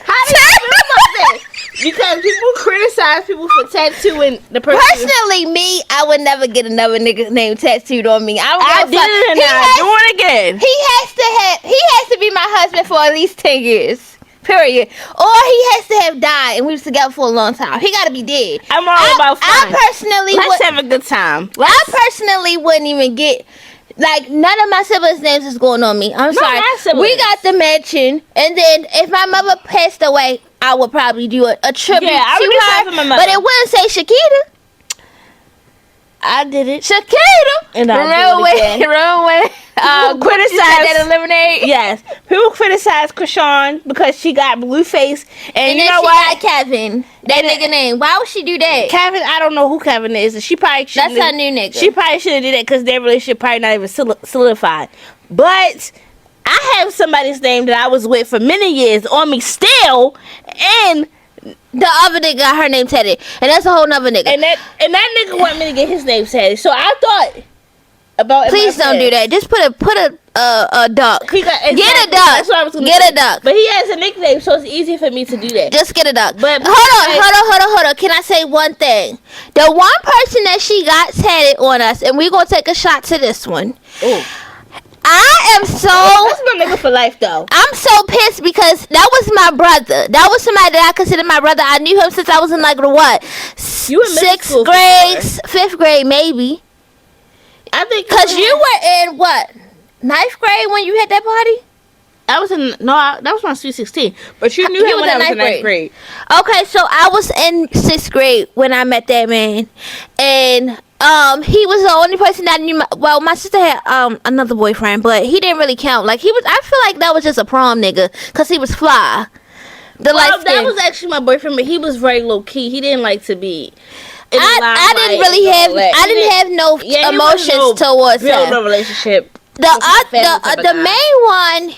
How do y'all feel about that? Because people criticize people for tattooing the person. Personally, me, I would never get another nigga's name tattooed on me. I don't I give a did fuck. it and I do it again. He has to be my husband for at least 10 years. Period. Or he has to have died and we was together for a long time. He gotta be dead. I'm all about fun. I personally Let's have a good time. I personally wouldn't even get, like, none of my siblings' names is going on me. I'm sorry. my siblings. We got the mansion, and then if my mother passed away, I would probably do a tribute Yeah, I would do to something her, for my mother. but it wouldn't say Shakita. I did it. Shakita. And I remember do it again. remember when People Gucci said criticize- that eliminate? Yes. People criticize Krishan because she got blue face. And, And you then know she what? got Kevin. That nigga name. Why would she do that? Kevin, I don't know who Kevin is. And she probably shouldn't That's her have- new nigga. She probably should have did that because their relationship probably not even solidified. But I have somebody's name that I was with for many years on me still, and The other nigga got her name tatted, and that's a whole nother nigga. that nigga wanted me to get his name tatted. So I thought about. in Please my don't head, do that. Just put a duck. He got, Get a exactly, duck. That's what I was gonna Get say. a duck. But he has a nickname, so it's easy for me to do that. Just get a duck. But- hold on. Can I say one thing? The one person that she got tatted on us, and we're gonna take a shot to this one. Ooh. I am so. That's my nigga for life, though. I'm so pissed because that was my brother. That was somebody that I consider my brother. I knew him since I was in like the what? You in middle school Sixth for grade, sure. fifth grade, maybe. I think Cause you were in what? Ninth grade when you had that party? I was in that was my sweet 16. But you knew You him was when in I was in ninth ninth grade. Okay, so I was in sixth grade when I met that man, and he was the only person that I knew. My sister had another boyfriend, but he didn't really count. Like he was, I feel like that was just a prom nigga, cause he was fly. The light Well, that skin. was actually my boyfriend, but he was very low key. He didn't like to be. I didn't really have. I didn't have no emotions towards build him. a relationship. The main one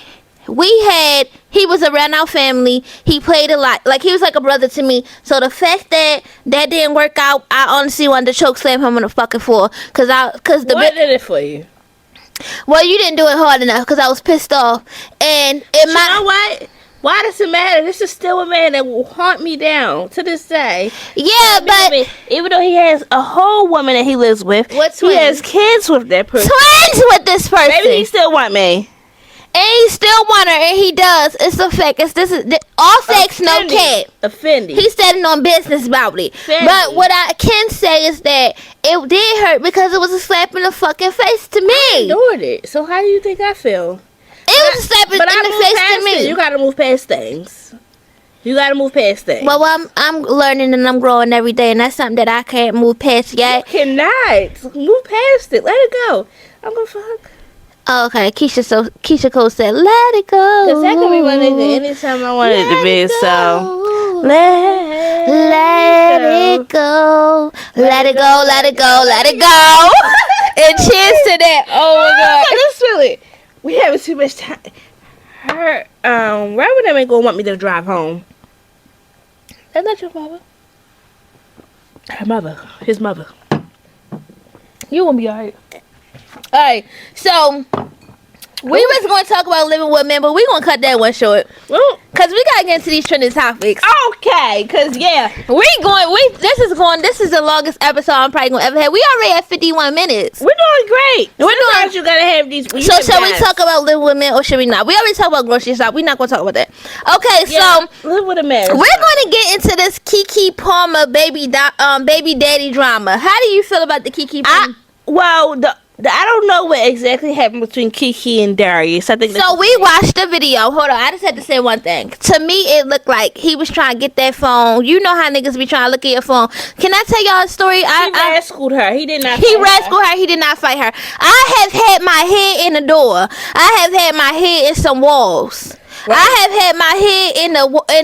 we had He was around our family. He played a lot. Like, he was like a brother to me. So the fact that didn't work out, I honestly wanted to choke slam him on the fucking floor. What did it for you? Well, you didn't do it hard enough because I was pissed off. And You know what? Why does it matter? This is still a man that will haunt me down to this day. Yeah, but even though he has a whole woman that he lives with, What he twins? has kids with that person. twins with this person. Maybe he still want me. And he still want her, and he does. It's a fact. All facts, no cap. Offended. He's standing on business about it. Offended. But what I can say is that it did hurt because it was a slap in the fucking face to me. Ignored it. So how do you think I feel? It was a slap in the face to me. You gotta move past things. You gotta move past things. Well, I'm learning and I'm growing every day, and that's something that I can't move past yet. You cannot move past it. Let it go. I'm gonna fuck. Oh, okay, Keisha Cole said, "Let it go." Cause that can be my nigga anytime I want it to be. So let it go, let it go, let it go, let it go. And cheers to that. Oh my God. Let's feel it. We having too much time. Her Reverend ain't gonna want me to drive home. That's not your mother. Her mother, his mother. You won't be alright. Alright, so we was going to talk about living with men, but we going to cut that one short. Well, Because we got to get into these trending topics. okay, cause yeah, This is the longest episode I'm probably going to ever have. We already at 51 minutes. we're doing great. We're Sometimes you gotta have these. So shall we talk about living with men or should we not? We already talked about grocery shop. We're not going to talk about that. Okay, so live with a man. we're going to get into this Keke Palmer baby daddy drama. How do you feel about the Keke Palmer? I don't know what exactly happened between Keke and Darius. I think So we watched the video. Hold on, I just had to say one thing. To me, it looked like he was trying to get that phone. You know how niggas be trying to look at your phone. Can I tell y'all a story? he rascaled her. He did not. He rascaled her. He did not fight her. I have had my head in the door. I have had my head in some walls. Right. I have had my head in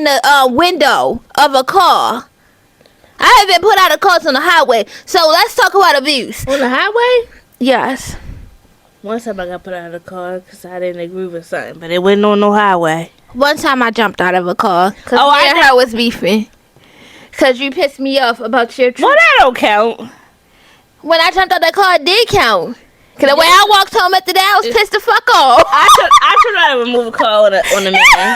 the window of a car. I have been put out of cars on the highway. So let's talk about abuse. On the highway? Yes. One time I got put out of the car because I didn't agree with something, but it wasn't on no highway. One time I jumped out of a car because Oh, me and her was beefing. Because you pissed me off about your Well, that don't count. When I jumped out that car, it did count. Because the way I walked home after that, I was pissed the fuck off. I should not remove a car on a man.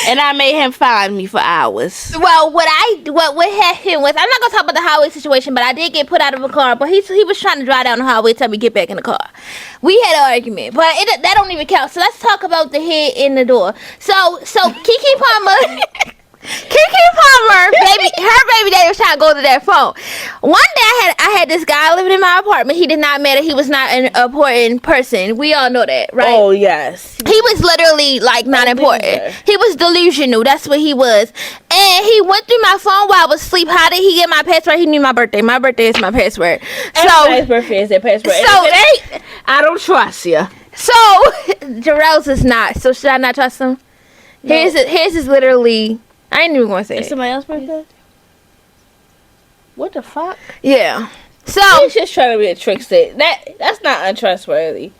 And I made him find me for hours. Well, what happened was, I'm not gonna talk about the highway situation, but I did get put out of a car. But he was trying to drive down the highway, tell me get back in the car. We had an argument, but that don't even count. So let's talk about the head in the door. So Keke Palmer. her baby daddy was trying to go to that phone. One day I had this guy living in my apartment. He did not matter. He was not an important person. We all know that, right? Oh, yes. He was literally like not important. He was delusional. That's what he was. And he went through my phone while I was asleep. How did he get my password? He knew my birthday. My birthday is my password. Everybody's birthday is their password. So if it ain't, I don't trust you. So Jarrell's is not. So should I not trust him? No. His is literally. I ain't even gonna say Is it. somebody else's birthday? What the fuck? Yeah. So He's just trying to be a trickster. That's not untrustworthy.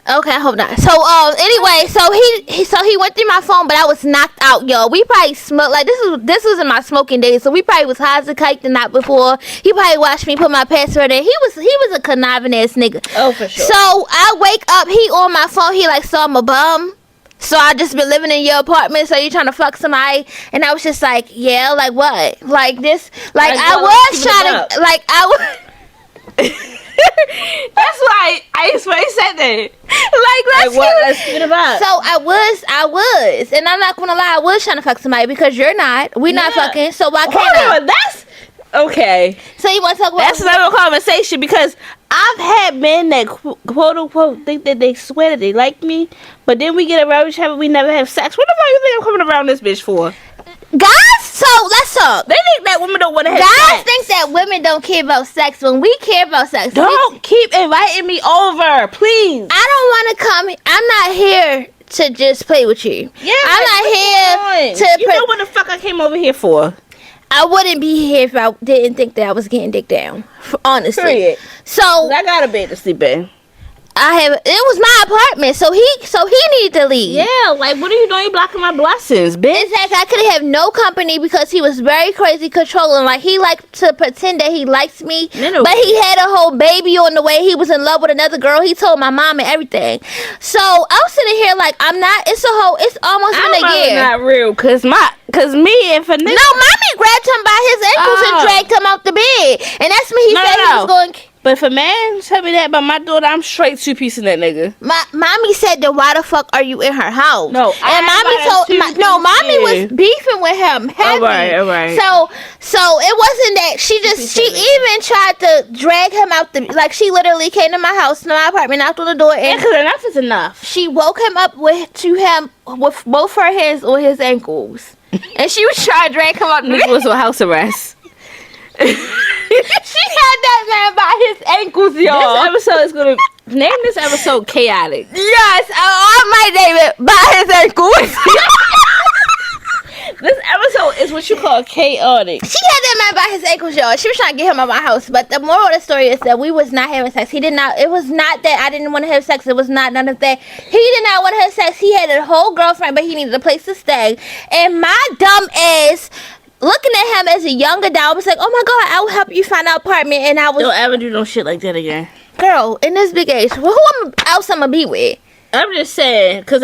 okay, I hope not. So anyway, so he went through my phone, but I was knocked out, yo. We probably smoked like this was in my smoking days, so we probably was high as a kite the night before. He probably watched me put my password in. He was a conniving ass nigga. Oh, for sure. So I wake up, he on my phone, he like saw I'm a bum. So I just been living in your apartment, so you trying to fuck somebody, and I was just like, yeah, like what? Like this, like I was trying to, like I was. That's why I explained said that. Let's keep it up. So I was, and I'm not gonna lie, I was trying to fuck somebody because you're not. We not fucking. So why can't I? Hold on, that's okay. So you want to talk about? That's another conversation because I've had men that quote unquote think that they swear that they like me, but then we get around each other, we never have sex. What the fuck you think I'm coming around this bitch for? Guys, so let's talk. They think that women don't want to have Guys sex. think that women don't care about sex when we care about sex. Don't keep inviting me over, please. I don't want to come. I'm not here to just play with you. Yeah, I'm not here to. You know what the fuck I came over here for? I wouldn't be here if I didn't think that I was getting dick down. Honestly. Period. So I got a bed to sleep in. It was my apartment, so he needed to leave. Yeah, like, what are you doing? You blocking my blessings, bitch. Exactly. I couldn't have no company because he was very crazy controlling. Like, he liked to pretend that he likes me, but he had a whole baby on the way. He was in love with another girl. He told my mom and everything. So I was sitting here like, I'm not. It's almost been a year. Not real, cause me and Vanessa. No, mommy grabbed him by his ankles and dragged him out the bed, and that's when he said he was going. But if a man tell me that about my daughter, I'm straight two-piecing that nigga. Mommy said that why the fuck are you in her house? No, mommy was beefing with him. All right. So it wasn't that she even tried to drag him out she literally came to my house, to my apartment, knocked on the door, and yeah, cause enough is enough. She woke him up with both her hands on his ankles, and she was trying to drag him out. Nigga was on house arrest. She had that man by his ankles, y'all. This episode is gonna name this episode chaotic. Yes, I might name it by his ankles. This episode is what you call chaotic. She had that man by his ankles, y'all. She was trying to get him out of my house, but the moral of the story is that we was not having sex. He did not. It was not that I didn't want to have sex. It was not none of that. He did not want to have sex. He had a whole girlfriend, but he needed a place to stay. And my dumb ass, looking at him as a young adult, I was like, oh my God, I will help you find an apartment. And I was... Don't ever do no shit like that again. Girl, in this big age, well, who else I'm going to be with? I'm just saying, because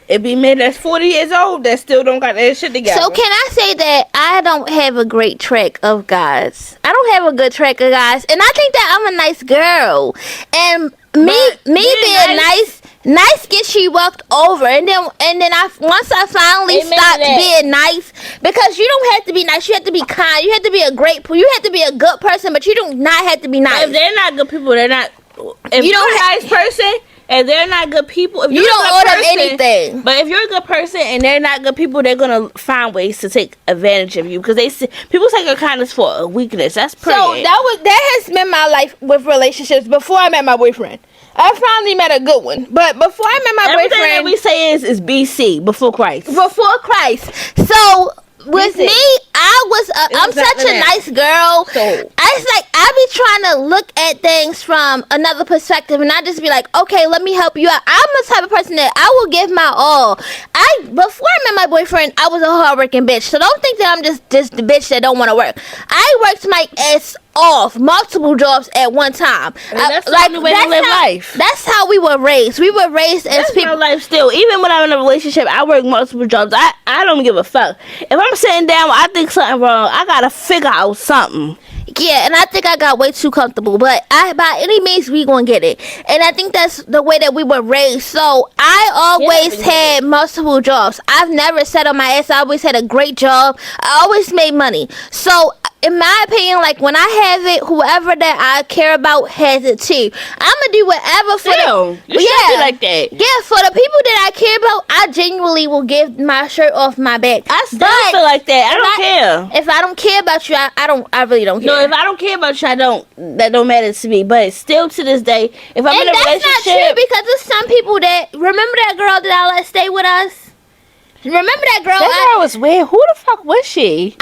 it be men that's 40 years old that still don't got that shit together. So can I say that I don't have a great track of guys? I don't have a good track of guys. And I think that I'm a nice girl. And me being nice gets you walked over, and then once I finally stopped being nice, because you don't have to be nice, you have to be kind, you have to be you have to be a good person, but you do not have to be nice. If they're not good people, they're not. If you're a nice person and they're not good people, if you don't owe them anything. But if you're a good person and they're not good people, they're gonna find ways to take advantage of you, because people take your kindness for a weakness. That's pretty. So that has been my life with relationships before I met my boyfriend. I finally met a good one, but before I met my boyfriend, everything that we say is BC, before Christ. Before Christ. So with me, I'm such a nice girl. So it's like I be trying to look at things from another perspective, and I just be like, okay, let me help you out. I'm the type of person that I will give my all. Before I met my boyfriend, I was a hardworking bitch. So don't think that I'm just the bitch that don't want to work. I worked my ass off, multiple jobs at one time. That's the only way to live life. That's how we were raised. We were raised as that's people. My life still. Even when I'm in a relationship, I work multiple jobs. I don't give a fuck. If I'm sitting down, I think something wrong, I gotta figure out something. Yeah, and I think I got way too comfortable, but by any means we gonna get it. And I think that's the way that we were raised. So I always had multiple jobs. I've never sat on my ass. I always had a great job. I always made money. So in my opinion, like, when I have it, whoever that I care about has it too. I'm gonna do whatever for you should be like that. Yeah, for the people that I care about, I genuinely will give my shirt off my back. I still feel like that. I don't care. If I don't care about you, I really don't care. No, if I don't care about you, that don't matter to me. But still, to this day, if I'm in a relationship, that's not true, because there's some people that remember that girl that I let stay with us. Remember that girl? That girl was weird. Who the fuck was she?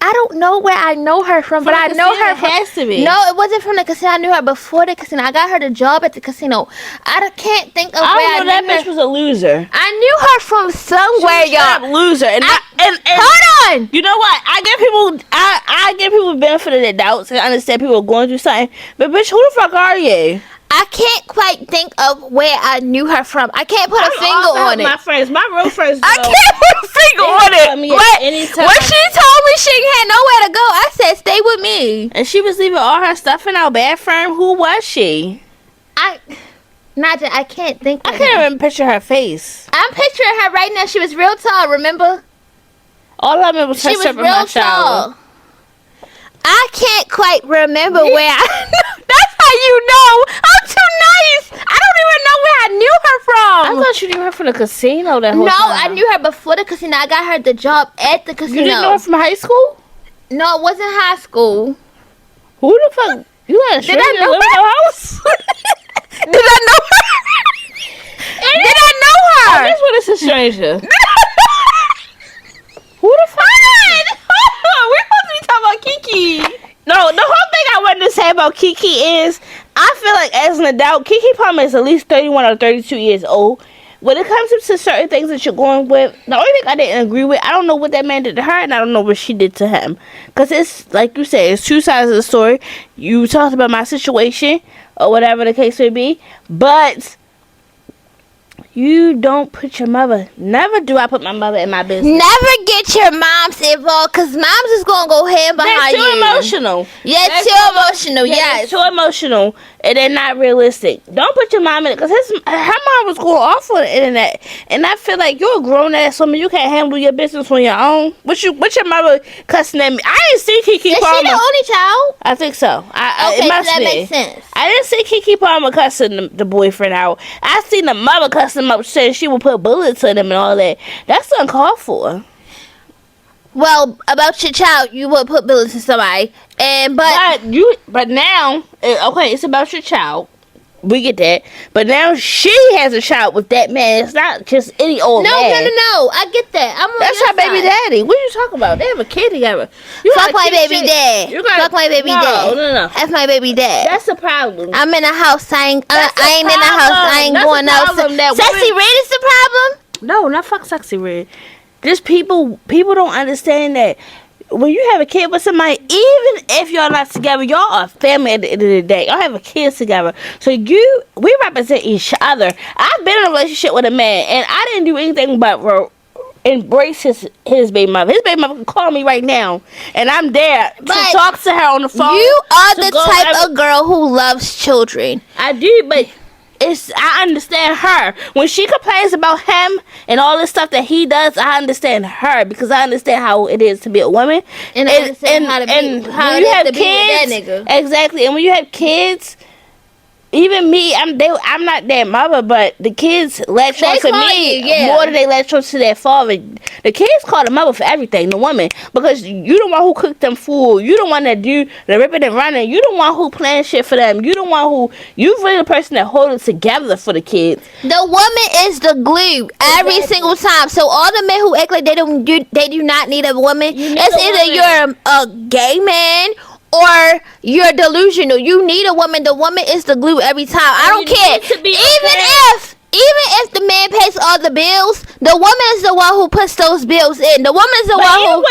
I don't know where I know her from, but I know her from... It has to be. No, it wasn't from the casino. I knew her before the casino. I got her the job at the casino. I can't think of where I knew that bitch was a loser. I knew her from somewhere, y'all. Loser. And hold on. You know what? I give people the benefit of the doubt to understand people are going through something. But bitch, who the fuck are you? I can't quite think of where I knew her from. I can't put a finger on it. My friends, my real friends. I can't put a finger on it. When she told me she had nowhere to go, I said, "Stay with me." And she was leaving all her stuff in our bathroom. Who was she? Naja, I can't think. I can't even picture her face. I'm picturing her right now. She was real tall. Remember? All I remember was her she was real my tall. I can't quite remember where that's how you know. I'm too nice. I don't even know where I knew her from. I thought you knew her from the casino that whole time. No, I knew her before the casino. I got her the job at the casino. You didn't know her from high school? No, it wasn't high school. Who the fuck? You had a stranger Did I know live in your house? Did I know her? Did I know her? Oh, this one is a stranger. Who the fuck? We're supposed to be talking about Kiki. No, the whole thing I wanted to say about Kiki is I feel like as an adult, Keke Palmer is at least 31 or 32 years old. When it comes to certain things that you're going with, the only thing I didn't agree with, I don't know what that man did to her, and I don't know what she did to him. Because it's, like you said, it's two sides of the story. You talked about my situation, or whatever the case may be, but you don't put your mother. Never do I put my mother in my business. Never get your moms involved, because moms is going to go hand behind you. They're too emotional. Yeah, That's too emotional, yes. They're too emotional, and they're not realistic. Don't put your mom in it, because her mom was going off on the internet, and I feel like you're a grown-ass woman. You can't handle your business on your own. What your mother cussing at me? I didn't see Keke Palmer. Is she the only child? I think so. Okay, it must so that be. makes sense. I didn't see Keke Palmer cussing the boyfriend out. I seen the mother cussing him up, saying she would put bullets in him and all that. That's uncalled for. Well, about your child, you would put bullets in somebody, But now, okay, it's about your child. We get that. But now she has a child with that man. It's not just any old man. No. I get that. I'm on That's your her baby side. daddy. What are you talking about? They have a kid together. Fuck my baby dad. Fuck my baby dad. No. That's my baby dad. That's the problem. I'm in a house. I ain't in the problem. house. I ain't That's going the problem, outside. that Sexy woman- Red is the problem? No, not fuck Sexy Red. Just people don't understand that when you have a kid with somebody, even if y'all not together, y'all are family at the end of the day. Y'all have a kid together. So we represent each other. I've been in a relationship with a man, and I didn't do anything but embrace his baby mother. His baby mother can call me right now, and I'm there to But talk to her on the phone. You are to the go type every- of girl who loves children. I do, but I understand her. When she complains about him and all this stuff that he does, I understand her because I understand how it is to be a woman. And I understand how it is to be with that nigga. Exactly. And when you have kids, even me, I'm not their mother, but the kids latch on to me more than they latch on to their father. The kids call the mother for everything, the woman, because you the one who cooked them food. You the one that do the ripping and running. You the one who plans shit for them. You the one who you really the person that hold it together for the kids. The woman is the glue every single time. So all the men who act like they do not need a woman, it's either you're a gay man or you're delusional. You need a woman. The woman is the glue every time. I don't care. Even if the man pays all the bills, the woman is the one who puts those bills in. The woman is the one who.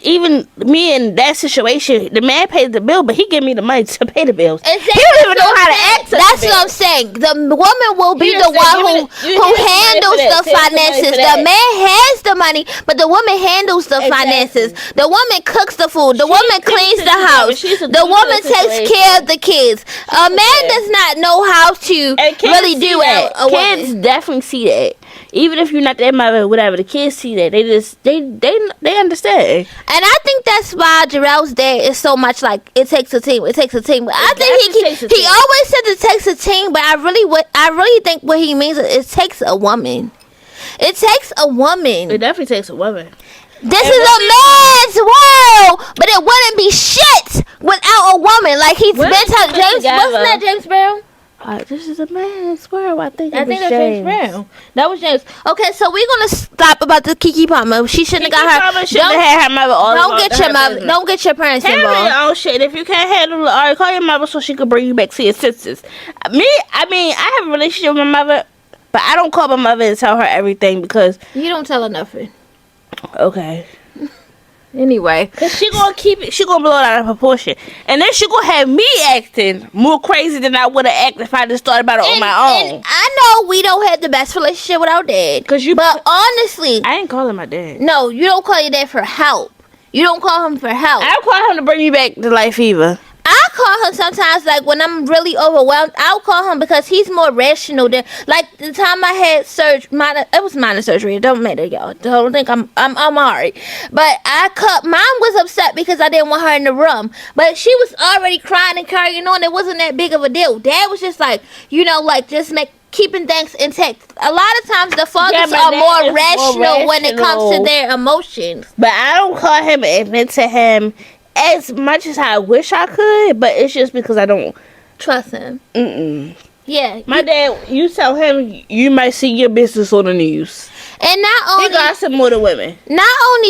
Even me in that situation, the man pays the bill, but he give me the money to pay the bills. Exactly. He don't even know how to act. That's what I'm saying. The woman will be the one who handles the finances. The man has the money, but the woman handles the finances. The woman cooks the food. The woman cleans the house. The woman takes care of the kids. A man does not know how to really do it. Kids definitely see that. Even if you're not their mother, whatever, the kids see that. They understand. And I think that's why Jarrell's dad is so much like it takes a team. It takes a team. I think he always said it takes a team, but I really think what he means is it takes a woman. It takes a woman. It definitely takes a woman. This is a man's world, but it wouldn't be shit without a woman. Like he's been telling James. Wasn't that James Brown? This is a man's world. I think that's James Brown. That was James. Okay, so we're gonna stop about the Keke Palmer. She shouldn't have got her. Shouldn't have had her mother all Don't get your mother. Don't get your parents involved. Handle your own shit. If you can't handle it, alright, call your mother so she can bring you back to your senses. I have a relationship with my mother, but I don't call my mother and tell her everything because you don't tell her nothing. Okay. Anyway, cause she gonna keep it. She gonna blow it out of proportion, and then she gonna have me acting more crazy than I would have acted if I just thought about it on my own. And I know we don't have the best relationship with our dad, but honestly, I ain't calling my dad. No, you don't call your dad for help. You don't call him for help. I don't call him to bring me back to life either. I call him sometimes, like, when I'm really overwhelmed, I'll call him because he's more rational than, like, the time I had surgery, it was minor surgery, it don't matter, y'all, don't think I'm alright, but Mom was upset because I didn't want her in the room, but she was already crying and carrying on. It wasn't that big of a deal. Dad was just like, just keeping things intact. A lot of times the fathers are more rational when it comes to their emotions. But I don't call him and admit to him as much as I wish I could, but it's just because I don't trust him. Mm-mm. Yeah. My dad, you tell him you might see your business on the news. And not He only gossip more than women.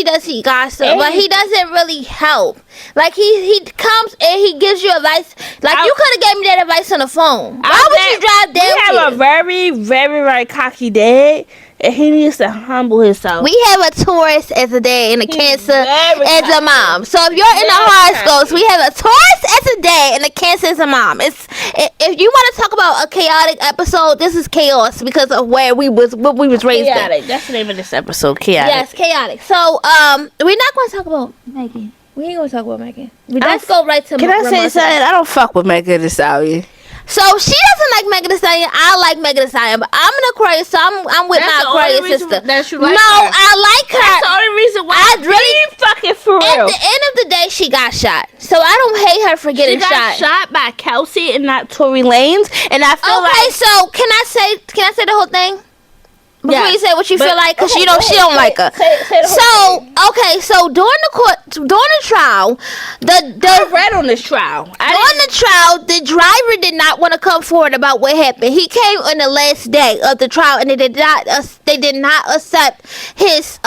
does he gossip, And but he doesn't really help. Like he comes and he gives you advice. Like you could have gave me that advice on the phone. Why would you drive down We have a very, very, very cocky dad, and he needs to humble himself. We have a Taurus as a dad and a Cancer very as a mom. So if you're in the horoscopes, we have a Taurus as a dad and a Cancer as a mom. If you want to talk about a chaotic episode, this is chaos because of what we was raised Chaotic. in. That's the name of this episode. Chaotic. Yes, chaotic. So we're not going to talk about Megan. We ain't going to talk about Megan. Let's go right to Can I say something? I don't fuck with Megan Thee Stallion. So she doesn't like Megan Thee Stallion. I like Megan Thee Stallion, but I'm an Aquarius, so I'm with my Aquarius sister. That you like No, her. I like her. That's the only reason why. I really fucking for At real. the end of the day, she got shot. So I don't hate her for She getting got shot. shot by Kelsey and not Tory Lanez, and I feel Okay, like so can I say the whole thing? Before Yeah. you say what you But- feel like, because okay, you know go she ahead, don't like her. say the whole thing. Okay, so during the trial, I read on this trial. during the trial, the driver did not want to come forward about what happened. He came on the last day of the trial, and they did not accept his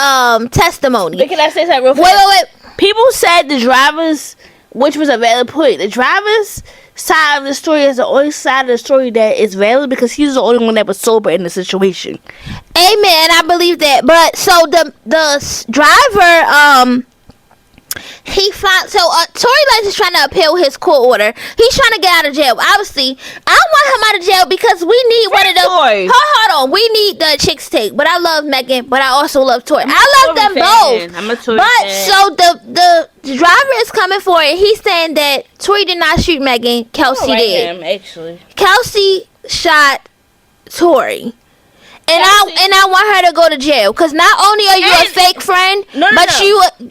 testimony. But can I say something real Wait, fast? wait. People said the drivers, which was a valid point, the drivers' side of the story is the only side of the story that is valid because he's the only one that was sober in the situation. Amen. I believe that. But so the driver, Tory Lanez is trying to appeal his court order. He's trying to get out of jail. Obviously, I want him out of jail because we need one of those. Tory. Hold on. We need the chicks take. But I love Megan. But I also love Tory. I love them both. I'm a Tory But fan. so the driver is coming for it. He's saying that Tory did not shoot Megan. Kelsey did. Him, actually. Kelsey shot Tory. And Kelsey- I want her to go to jail because not only are you a And- fake friend, No.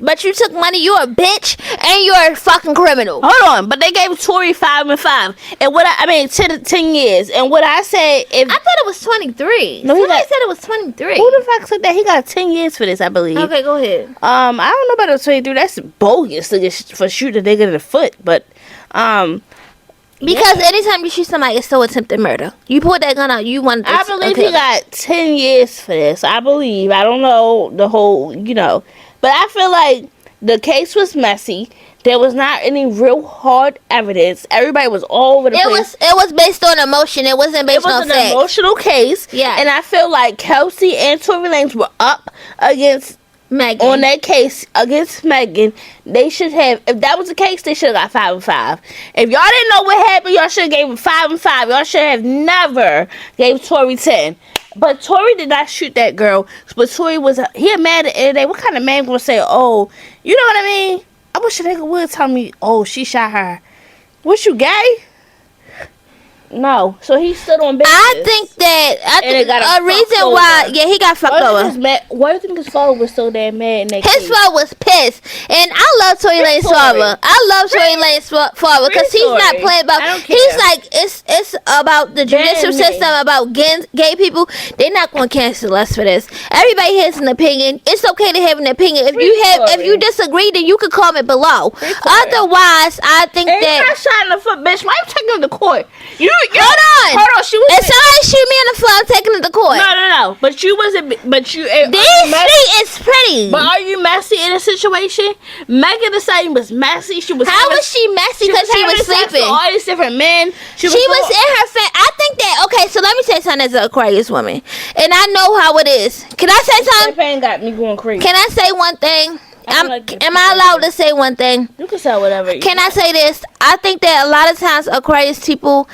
but you took money. You're a bitch and you're a fucking criminal. Hold on, but they gave Tory 5 and 5, and 10 years. And what I said, if I thought it was 23. No, he Somebody got- said it was 23. who the fuck said that? He got 10 years for this, I believe. Okay, go ahead. I don't know about the 23. That's bogus to get for shooting a nigga in the foot, but Because anytime you shoot somebody, it's still attempted murder. You pull that gun out, you want to I believe he got 10 years for this. I believe. I don't know the whole, but I feel like the case was messy. There was not any real hard evidence. Everybody was all over the place. It was based on emotion. It wasn't based It was on an fact. emotional case. Yeah. And I feel like Kelsey and Tory Lanez were up against Megan. on that case against Megan. They should have, if that was the case, they should have got 5 and 5. If y'all didn't know what happened, y'all should have gave him 5 and 5. Y'all should have never gave Tory 10. But Tory did not shoot that girl. But Tory was, he a man at the end of the day. What kind of man gonna say, oh, you know what I mean? I wish a nigga would tell me, oh, she shot her. What, you gay? No. So he stood on business. I think it got a him reason fucked why, over. yeah, he got fucked over. Why do you think his father was so damn mad in that His case? father was pissed, and I love Tory Lanez's Tory. father. I love Tory Lanez's father because Free he's not Tory. playing about. I don't care. He's like it's about the judicial Ban me. system, about gay people. They're not going to cancel us for this. Everybody has an opinion. It's okay to have an opinion. If Tory. you disagree, then you can comment below. Free Tory. Otherwise, I think And he that. got shot in the foot, bitch. Why you taking him to court? Hold on. She was. If somebody shoot me in the foot, I'm taking it to court. No. But you wasn't. But you. This street is pretty. But are you messy in a situation? Megan Thee Stallion was messy. She was. How was she messy? Because she was having sex with sleeping. all these different men. She was in her I think that, okay, so let me say something as an Aquarius woman. And I know how it is. Can I say something? Champagne got me going crazy. Can I say one thing? I don't like this. Am I allowed to say one thing? You can say whatever. Can I say this? I think that a lot of times Aquarius people,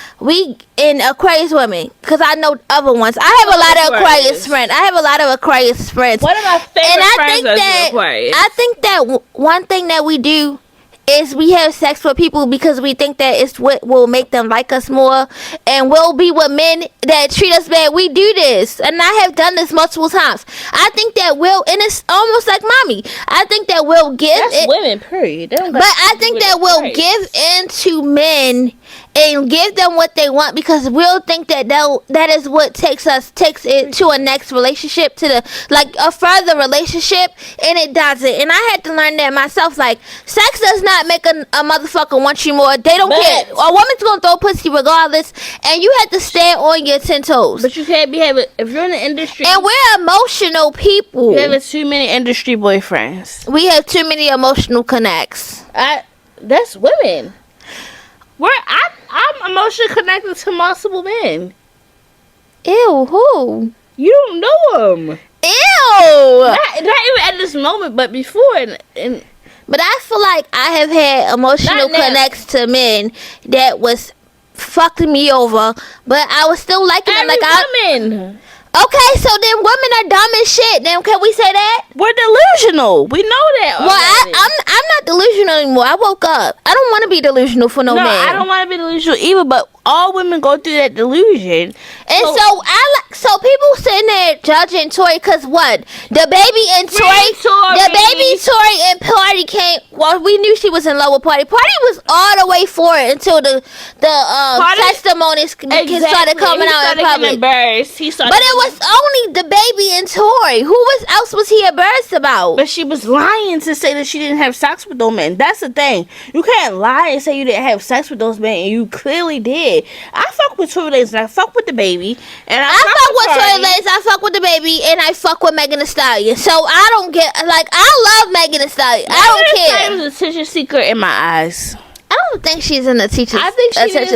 Aquarius women, because I know other ones. I have a lot of Aquarius friends. I have a lot of Aquarius friends. One of my favorite And I friends think is that Aquarius. I think that one thing that we do is we have sex with people because we think that it's what will make them like us more, and we'll be with men that treat us bad. We do this, and I have done this multiple times. I think that and it's almost like mommy. I think that we'll give That's it, women, period. They don't got but I to do think with that we'll Aquarius. give in to men and give them what they want, because we'll think that is what takes it to a next relationship, to the like a further relationship, and it doesn't. And I had to learn that myself. Like, sex does not make a motherfucker want you more. They don't care. A woman's gonna throw pussy regardless, and you have to stand on your 10 toes. But you can't be having, if you're in the industry, And we're emotional people. you having too many industry boyfriends. We have too many emotional connects. That's women. I'm emotionally connected to multiple men. Ew, who? You don't know them. Ew. Not even at this moment, but before. And But I feel like I have had emotional Not now. connects to men that was fucking me over, but I was still liking them. every Like, woman. okay, so then women are dumb as shit. Then can we say that? We're delusional. We know that. Well, already. I'm not delusional anymore. I woke up. I don't want to be delusional for no man. I don't want to be delusional either, but all women go through that delusion. And so people sitting there judging Tori because what? The baby and Tori, and Party came. Well, we knew she was in love with Party. Party was all the way for it until the testimonies started coming out in public. But it was only the baby and Tori. Who else was he embarrassed about? But she was lying to say that she didn't have sex with those men. That's the thing. You can't lie and say you didn't have sex with those men, and you clearly did. I fuck with Tory Lanez, and I fuck with the baby, and I fuck with Tory Lanez, I fuck with the baby, and I fuck with Megan Thee Stallion. So I don't get, like, I love Megan Thee Stallion. I don't care. Megan Thee Stallion is a attention seeker in my eyes. I don't think she's an attention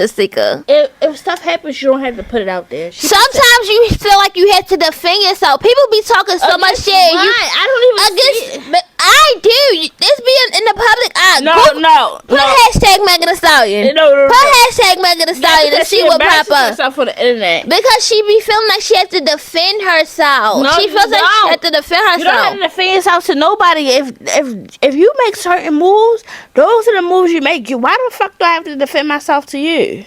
seeker. If stuff happens, you don't have to put it out there. Sometimes you feel like you have to defend yourself. People be talking so much shit. I don't even see it. But I do. This being in the public eye. No. Put hashtag Megan Thee Stallion. No. Put hashtag Megan Thee Stallion and see what pop up. Herself on the internet. Because she be feeling like she has to defend herself. No, She feels like she has to defend herself. You don't have to defend yourself to nobody. If you make certain moves, those are the moves you make. Why the fuck do I have to defend myself to you?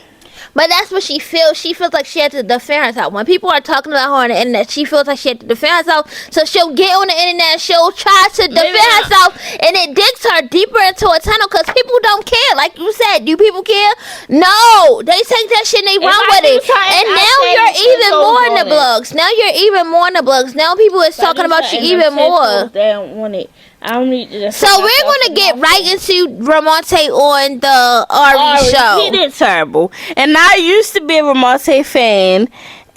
But that's what she feels. She feels like she has to defend herself. When people are talking about her on the internet, she feels like she has to defend herself. So she'll get on the internet and she'll try to defend herself. And it digs her deeper into a tunnel because people don't care. Like you said, do people care? No. They take that shit and they run with it. And now you're even more in the blogs. Now you're even more in the blogs. Now people is talking about you even more. They don't want it. I don't need to. So we're gonna get right into Ramonte on the Ari show. He did terrible, and I used to be a Ramonte fan,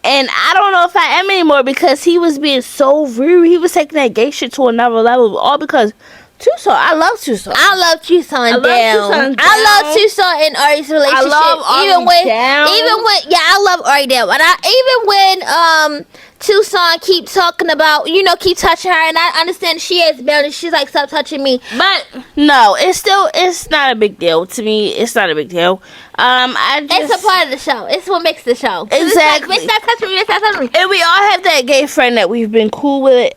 and I don't know if I am anymore because he was being so rude. He was taking that gay shit to another level, all because Tucson. I love Tucson. I love Tucson I love Tucson and Ari's relationship. I love Ari even when I love Ari down. And even when Tucson keep talking about, keep touching her, and I understand she has boundaries. She's like, stop touching me. But no, it's not a big deal to me. It's not a big deal. It's a part of the show. It's what makes the show. Exactly. Stop touching me. Stop touching me. And we all have that gay friend that we've been cool with.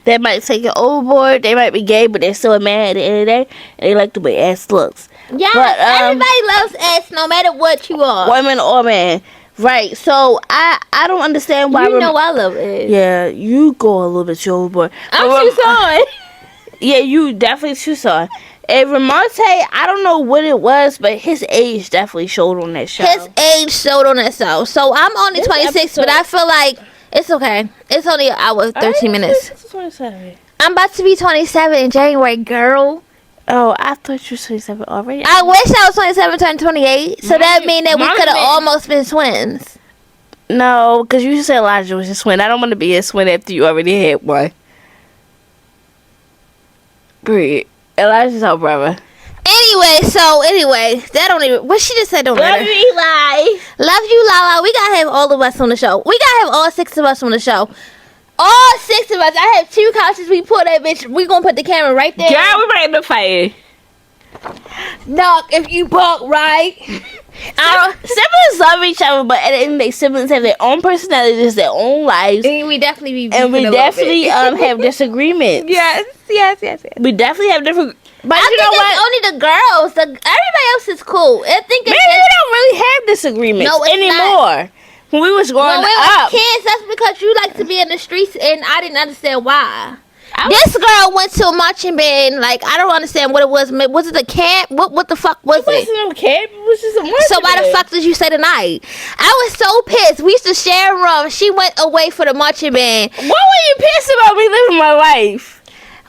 They might take it overboard. They might be gay, but they're still a man at the end of the day. And they like the way ass looks. Yeah, but, everybody loves ass, no matter what you are. Women or man. Right, so I don't understand why. You know I love it. Yeah, you go a little bit too overboard. I'm Tucson. Yeah, you definitely Tucson. And Ramonte, I don't know what it was, but his age definitely showed on that show. His age showed on that show. So I'm only 26, but I feel like it's okay. It's only an hour, 13 minutes. 27. I'm about to be 27 in January, girl. Oh, I thought you were 27 already. I wish I was 27, turned 28. So that mean that we could have almost been twins. No, because you said Elijah was a twin. I don't want to be a twin after you already had one. Breed. Elijah's our brother. Anyway, that don't even. What she just said don't matter. Love you, Eli. Love you, Lala. We gotta have all of us on the show. We gotta have all 6 of us on the show. All 6 of us. I have 2 couches. We put that bitch. We gonna put the camera right there. Girl, we ready to fight. Dog, if you buck right. Siblings love each other, but at the end of the day, siblings have their own personalities, their own lives. And we definitely have disagreements. Yes. We definitely have different. But I you know think what? it's only the girls. Everybody else is cool. I think Maybe we don't really have disagreements anymore. When we was growing up, kids, that's because you like to be in the streets, and I didn't understand why. This girl went to a marching band. Like, I don't understand what it was. Was it a camp? What the fuck was it? It wasn't no camp. It was just a marching So why the fuck did you say tonight? I was so pissed. We used to share a room. She went away for the marching band. Why were you pissed about me living my life?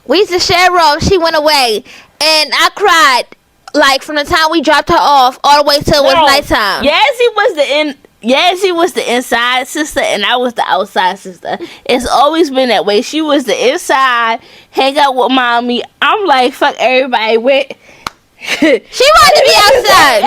We used to share a room. She went away. And I cried. Like, from the time we dropped her off all the way till it was nighttime. Yazzie was the inside sister and I was the outside sister. It's always been that way. She was the inside, hang out with mommy. I'm like, fuck everybody with. She wanted to be outside.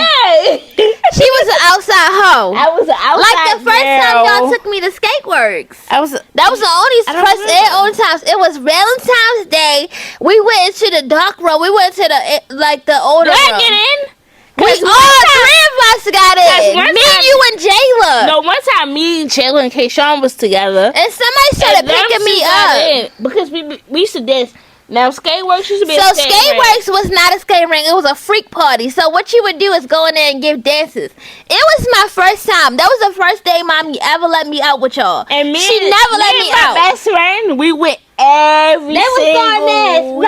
She was an outside hoe. I was an outside Like the first time y'all took me to Skateworks. That was the only times. It was Valentine's Day. We went into the dark room. We went to the older room. Did I get in? We all three of us got in. Me, you, and Jayla. No, one time me, Jayla, and Kayshawn was together. And somebody started picking me up. Because we used to dance. Now, Skateworks used to be a skate Skateworks was not a skate ring. It was a freak party. So what you would do is go in there and give dances. It was my first time. That was the first day mommy ever let me out with y'all. And she never let me out. My best friend, we went every single weekend.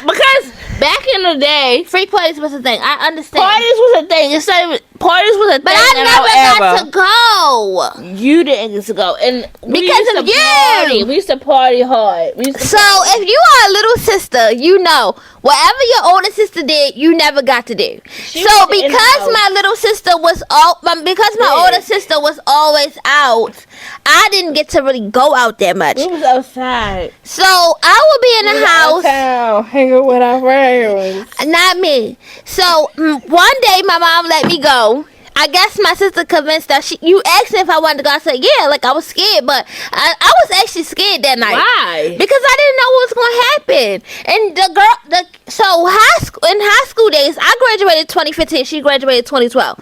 Because back in the day, freak parties was a thing. I understand. Parties was a thing. Parties was a thing. But I never got to go. You didn't get to go. And because of you. Party. We used to party hard. So if you are a little sister, you know whatever your older sister did, you never got to do. So because my little sister was my older sister was always out, I didn't get to really go out that much. We was outside. So I would be in the house hanging with our friends. Not me. So one day my mom let me go. I guess my sister convinced that you asked me if I wanted to go. I said, yeah, like I was scared, but I was actually scared that night. Why? Because I didn't know what was going to happen. And in high school days, I graduated 2015. She graduated 2012.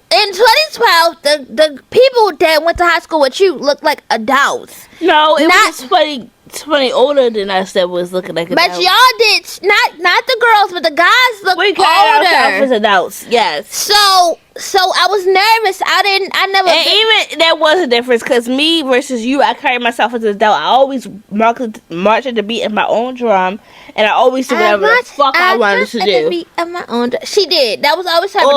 In 2012, the people that went to high school with you looked like adults. No, it was 20 older than us that was looking like adults. But y'all did, not the girls, but the guys looked older. We got ourselves as adults, yes. So I was nervous. And even that was a difference because me versus you, I carried myself as an adult. I always marched at the beat of my own drum, and I always did whatever the fuck I wanted to do. At the beat of my own drum. She did. That was always her. But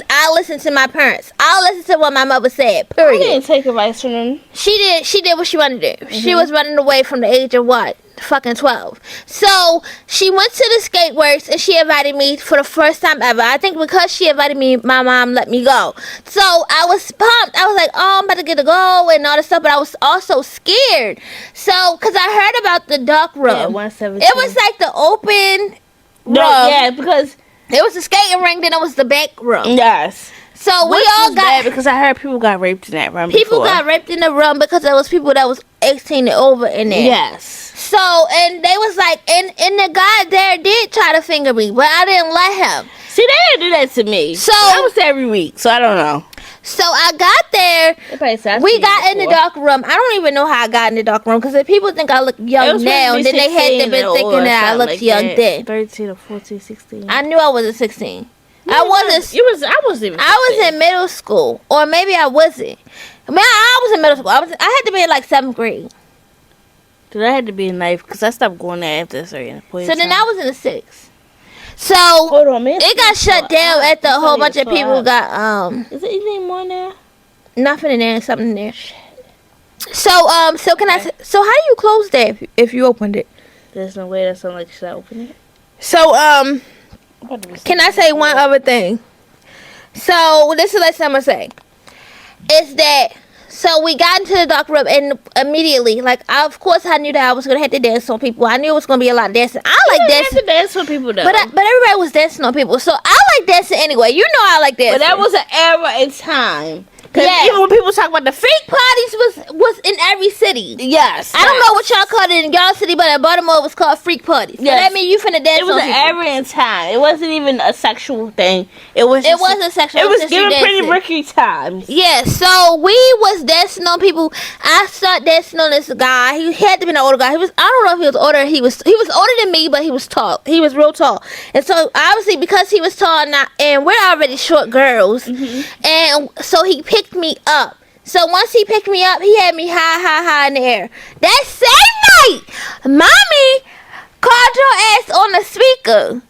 I listened to my parents. I listened to what my mother said. Period. I didn't take advice from them. She did what she wanted to do. Mm-hmm. She was running away from the age of what? Fucking 12. So she went to the Skateworks and she invited me for the first time ever. I think because she invited me, my mom let me go. So I was pumped. I was like, oh, I'm about to get to go and all this stuff, but I was also scared. So because I heard about the dark room. Yeah, 117. It was like the open room. Yeah, because it was the skating ring, then it was the back room. Yes. So we all got bad because I heard people got raped in that room. People got raped in the room because there was people that was 18 and over in there. Yes. So and they was like, and the guy there did try to finger me, but I didn't let him. See, they didn't do that to me. So that was every week. So I don't know. So I got there. We got in the dark room. I don't even know how I got in the dark room because if people think I look young now, then they had to be thinking that I looked young then. 13 or 14, 16. I knew I wasn't 16. I was in middle school, or maybe I wasn't. I mean, I was in middle school. I had to be in like 7th grade. Dude, I had to be in 9th because I stopped going there after a certain point. So then I was in the 6th. So hold on, man. It got shut down after a whole bunch of people got Is there anything more in there? Nothing in there. Something in there. So can I? So how do you close that if you opened it? There's no way that sounds like should I open it. So can I say one other thing? So this is the last time I say is that so we got into the dark room and immediately, like, of course I knew that I was gonna have to dance on people. I knew it was gonna be a lot of dancing. I like dancing. You have to dance on people though. But everybody was dancing on people, so I like dancing anyway. You know I like dancing. But that was an era in time. Yeah. Even when people talk about the freak parties was in every city. Yes. I don't know what y'all called it in y'all city, but in Baltimore it was called freak parties. Yes. So that means you finna dance. It was an era in time. It wasn't even a sexual thing. It wasn't sexual. It was giving Pretty Ricky times. Yeah. So we was dancing on people. I started dancing on this guy. He had to be an older guy. I don't know if he was older. He was older than me, but he was tall. He was real tall. And so obviously because he was tall and we're already short girls, and so he picked me up. So once he picked me up, he had me high in the air. That same night, mommy called your ass on the speaker.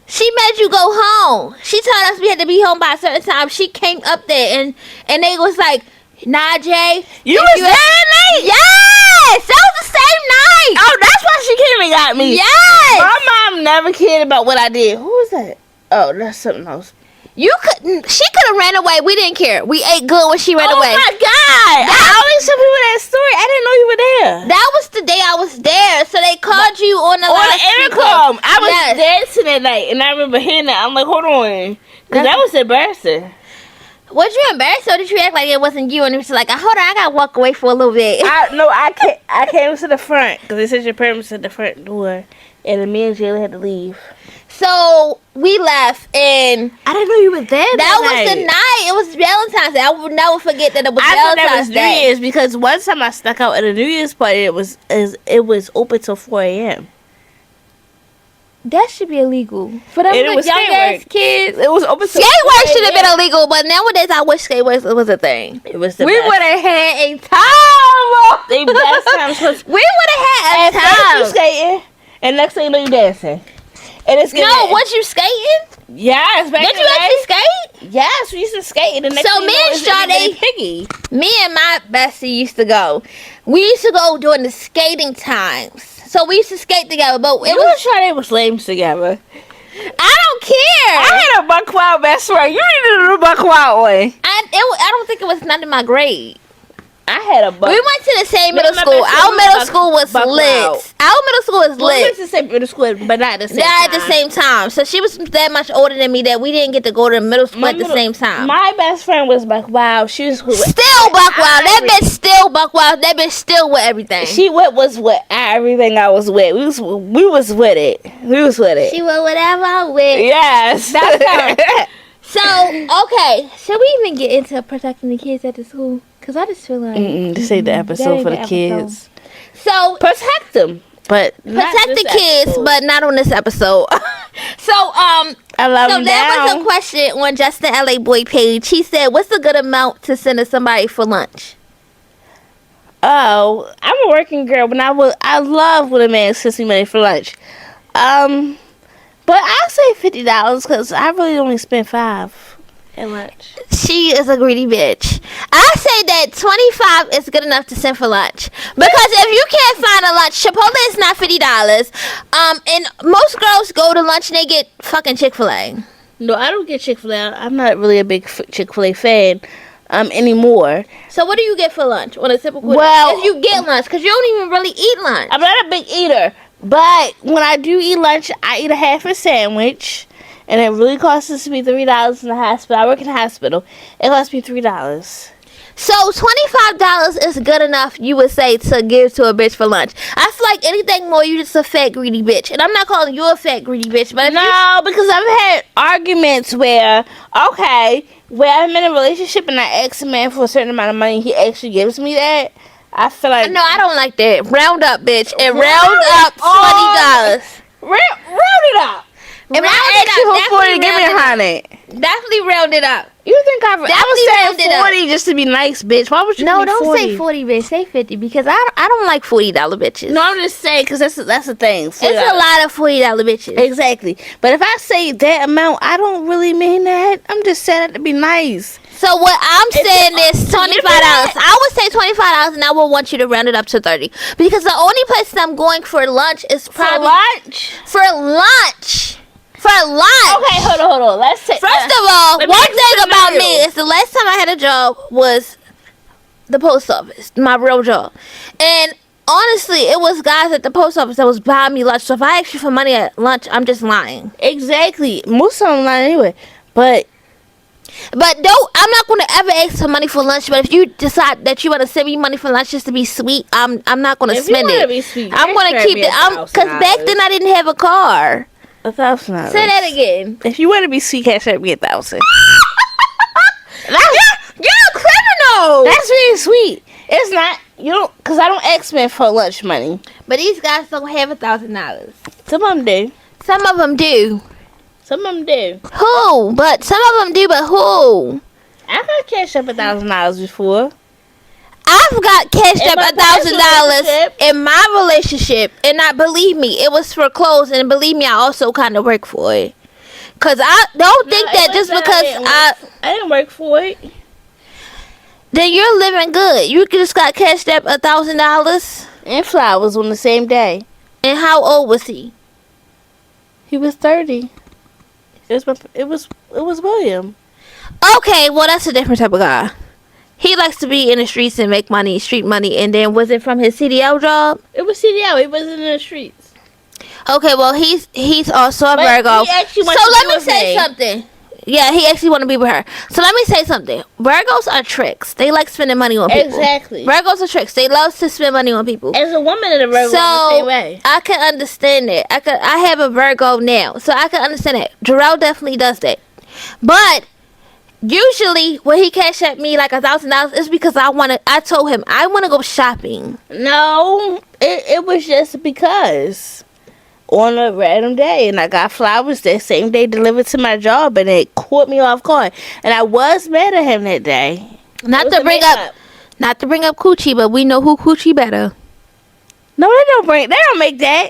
She made you go home. She told us we had to be home by a certain time. She came up there and they was like, nah, Jay. You was there that night? Yes! That was the same night. Oh, that's why she came and got me. Yes! My mom never cared about what I did. Who was that? Oh, that's something else. She could have ran away. We didn't care. We ate good when she ran away. Oh my God! I always tell people that story. I didn't know you were there. That was the day I was there. So they called you on the intercom. I was dancing that night, and I remember hearing that. I'm like, hold on, because that was embarrassing. Was you embarrassed, or did you act like it wasn't you? And it was like, hold on, I gotta walk away for a little bit. I came to the front because they said your parents at the front door, and me and Jayla had to leave. So we left, and I didn't know you were there. That was the night. It was Valentine's Day. I will never forget that it was Valentine's Day. New Year's because one time I snuck out at a New Year's party. It was open till 4 a.m. That should be illegal for them young ass kids. It was open. Skate work should have been illegal, but nowadays I wish skate work was a thing. It was the we best. would have had a time. The best times. We would have had a time. You skating, and next thing you know, you dancing. And it's was you skating? Yes, back Did you actually skate? Yes, we used to skate. And the next so me and Sade, me and my bestie used to go. We used to go during the skating times. So we used to skate together, but it was Sade was lame together. I don't care. I had a buck wild best friend. You didn't do the buck wild way. I don't think it was none of my grade. I had a buck. We went to the same middle school. Our middle school was lit. Our middle school was lit. We went to the same middle school, but not at the same time. Not at the same time. So she was that much older than me that we didn't get to go to the middle school at the same time. My best friend was Buck Wild. She was still Buck Wild. That bitch still Buck Wild. That bitch still with everything. She was with everything I was with. We was with it. We was with it. She was whatever I was with. Yes. That's her. So, okay. Should we even get into protecting the kids at the school? Because I just feel like... This ain't the episode for the kids. So... Protect them. But protect the kids, but not on this episode. So, I love them there down. was a question on Justin LA Boy page. He said, what's a good amount to send to somebody for lunch? Oh, I'm a working girl, but I love when a man sends me money for lunch. But I'll say $50 because I really only spend $5 at lunch. She is a greedy bitch. I say that 25 is good enough to send for lunch. Because if you can't find a lunch, Chipotle is not $50. And most girls go to lunch and they get fucking Chick-fil-A. No, I don't get Chick-fil-A. I'm not really a big Chick-fil-A fan anymore. So what do you get for lunch on a typical day? If you get lunch, because you don't even really eat lunch. I'm not a big eater. But when I do eat lunch, I eat a half a sandwich. And it really costs us me $3 in the hospital. I work in the hospital. It costs me $3. So $25 is good enough, you would say, to give to a bitch for lunch. I feel like anything more, you just a fat greedy bitch. And I'm not calling you a fat greedy bitch, but because I've had arguments where I'm in a relationship and I ask a man for a certain amount of money, he actually gives me that. I feel like no, I don't like that. Round up, bitch, and round up $20. Round it up. If I ask you for 40, give me $100. Definitely round it up. You think I was saying 40 just to be nice, bitch? Why would you? No, don't say 40, bitch. Say 50 because I don't like $40 bitches. No, I'm just saying because that's the thing. $40. It's a lot of $40 bitches. Exactly. But if I say that amount, I don't really mean that. I'm just saying it to be nice. So what I'm saying is $25. I would say $25, and I would want you to round it up to 30 because the only place that I'm going for lunch is probably for lunch. For lunch. Okay, hold on. Let's take. First of all, one thing about me is the last time I had a job was the post office, my real job, and honestly, it was guys at the post office that was buying me lunch. So if I ask you for money at lunch, I'm just lying. Exactly. Most of them lying anyway, but don't. I'm not going to ever ask for money for lunch. But if you decide that you want to send me money for lunch just to be sweet, I'm not going to spend it. Be sweet, I'm going to keep it. Because back then I didn't have a car. $1,000. Say that again. If you want to be sweet, cash out me $1,000. You're a criminal. That's really sweet. It's not. You don't, because I don't ask men for lunch money. But these guys don't have $1,000. Some of them do. Some of them do. Some of them do. Who? But some of them do. But who? I got cash up $1,000 before. I've got cashed In up my past $1,000 relationship. in my relationship, and believe me, it was for clothes, and believe me, I also kind of work for it. Cause I don't think No, that it just wasn't because I didn't work for it. then you're living good. You just got cashed up $1,000. And flowers on the same day. And how old was he? He was 30. It was William. Okay, well that's a different type of guy. He likes to be in the streets and make money, street money, and then was it from his CDL job? It was CDL. He wasn't in the streets. Okay, well he's also a But Virgo. he actually So wants to let be me with say me. something. Yeah, he actually want to be with her. So let me say something. Virgos are tricks. They like spending money on people. Exactly. Virgos are tricks. They love to spend money on people. As a woman in a Virgo, I'm the same way. I can understand that. I have a Virgo now, so I can understand that. Jarrell definitely does that. But usually when he cash at me like $1,000, it's because I told him I want to go shopping. No, it was just because on a random day, and I got flowers that same day delivered to my job, and it caught me off guard, and I was mad at him that day. Not It was to the bring makeup. not to bring up Coochie, but we know who Coochie better. No, they don't make that.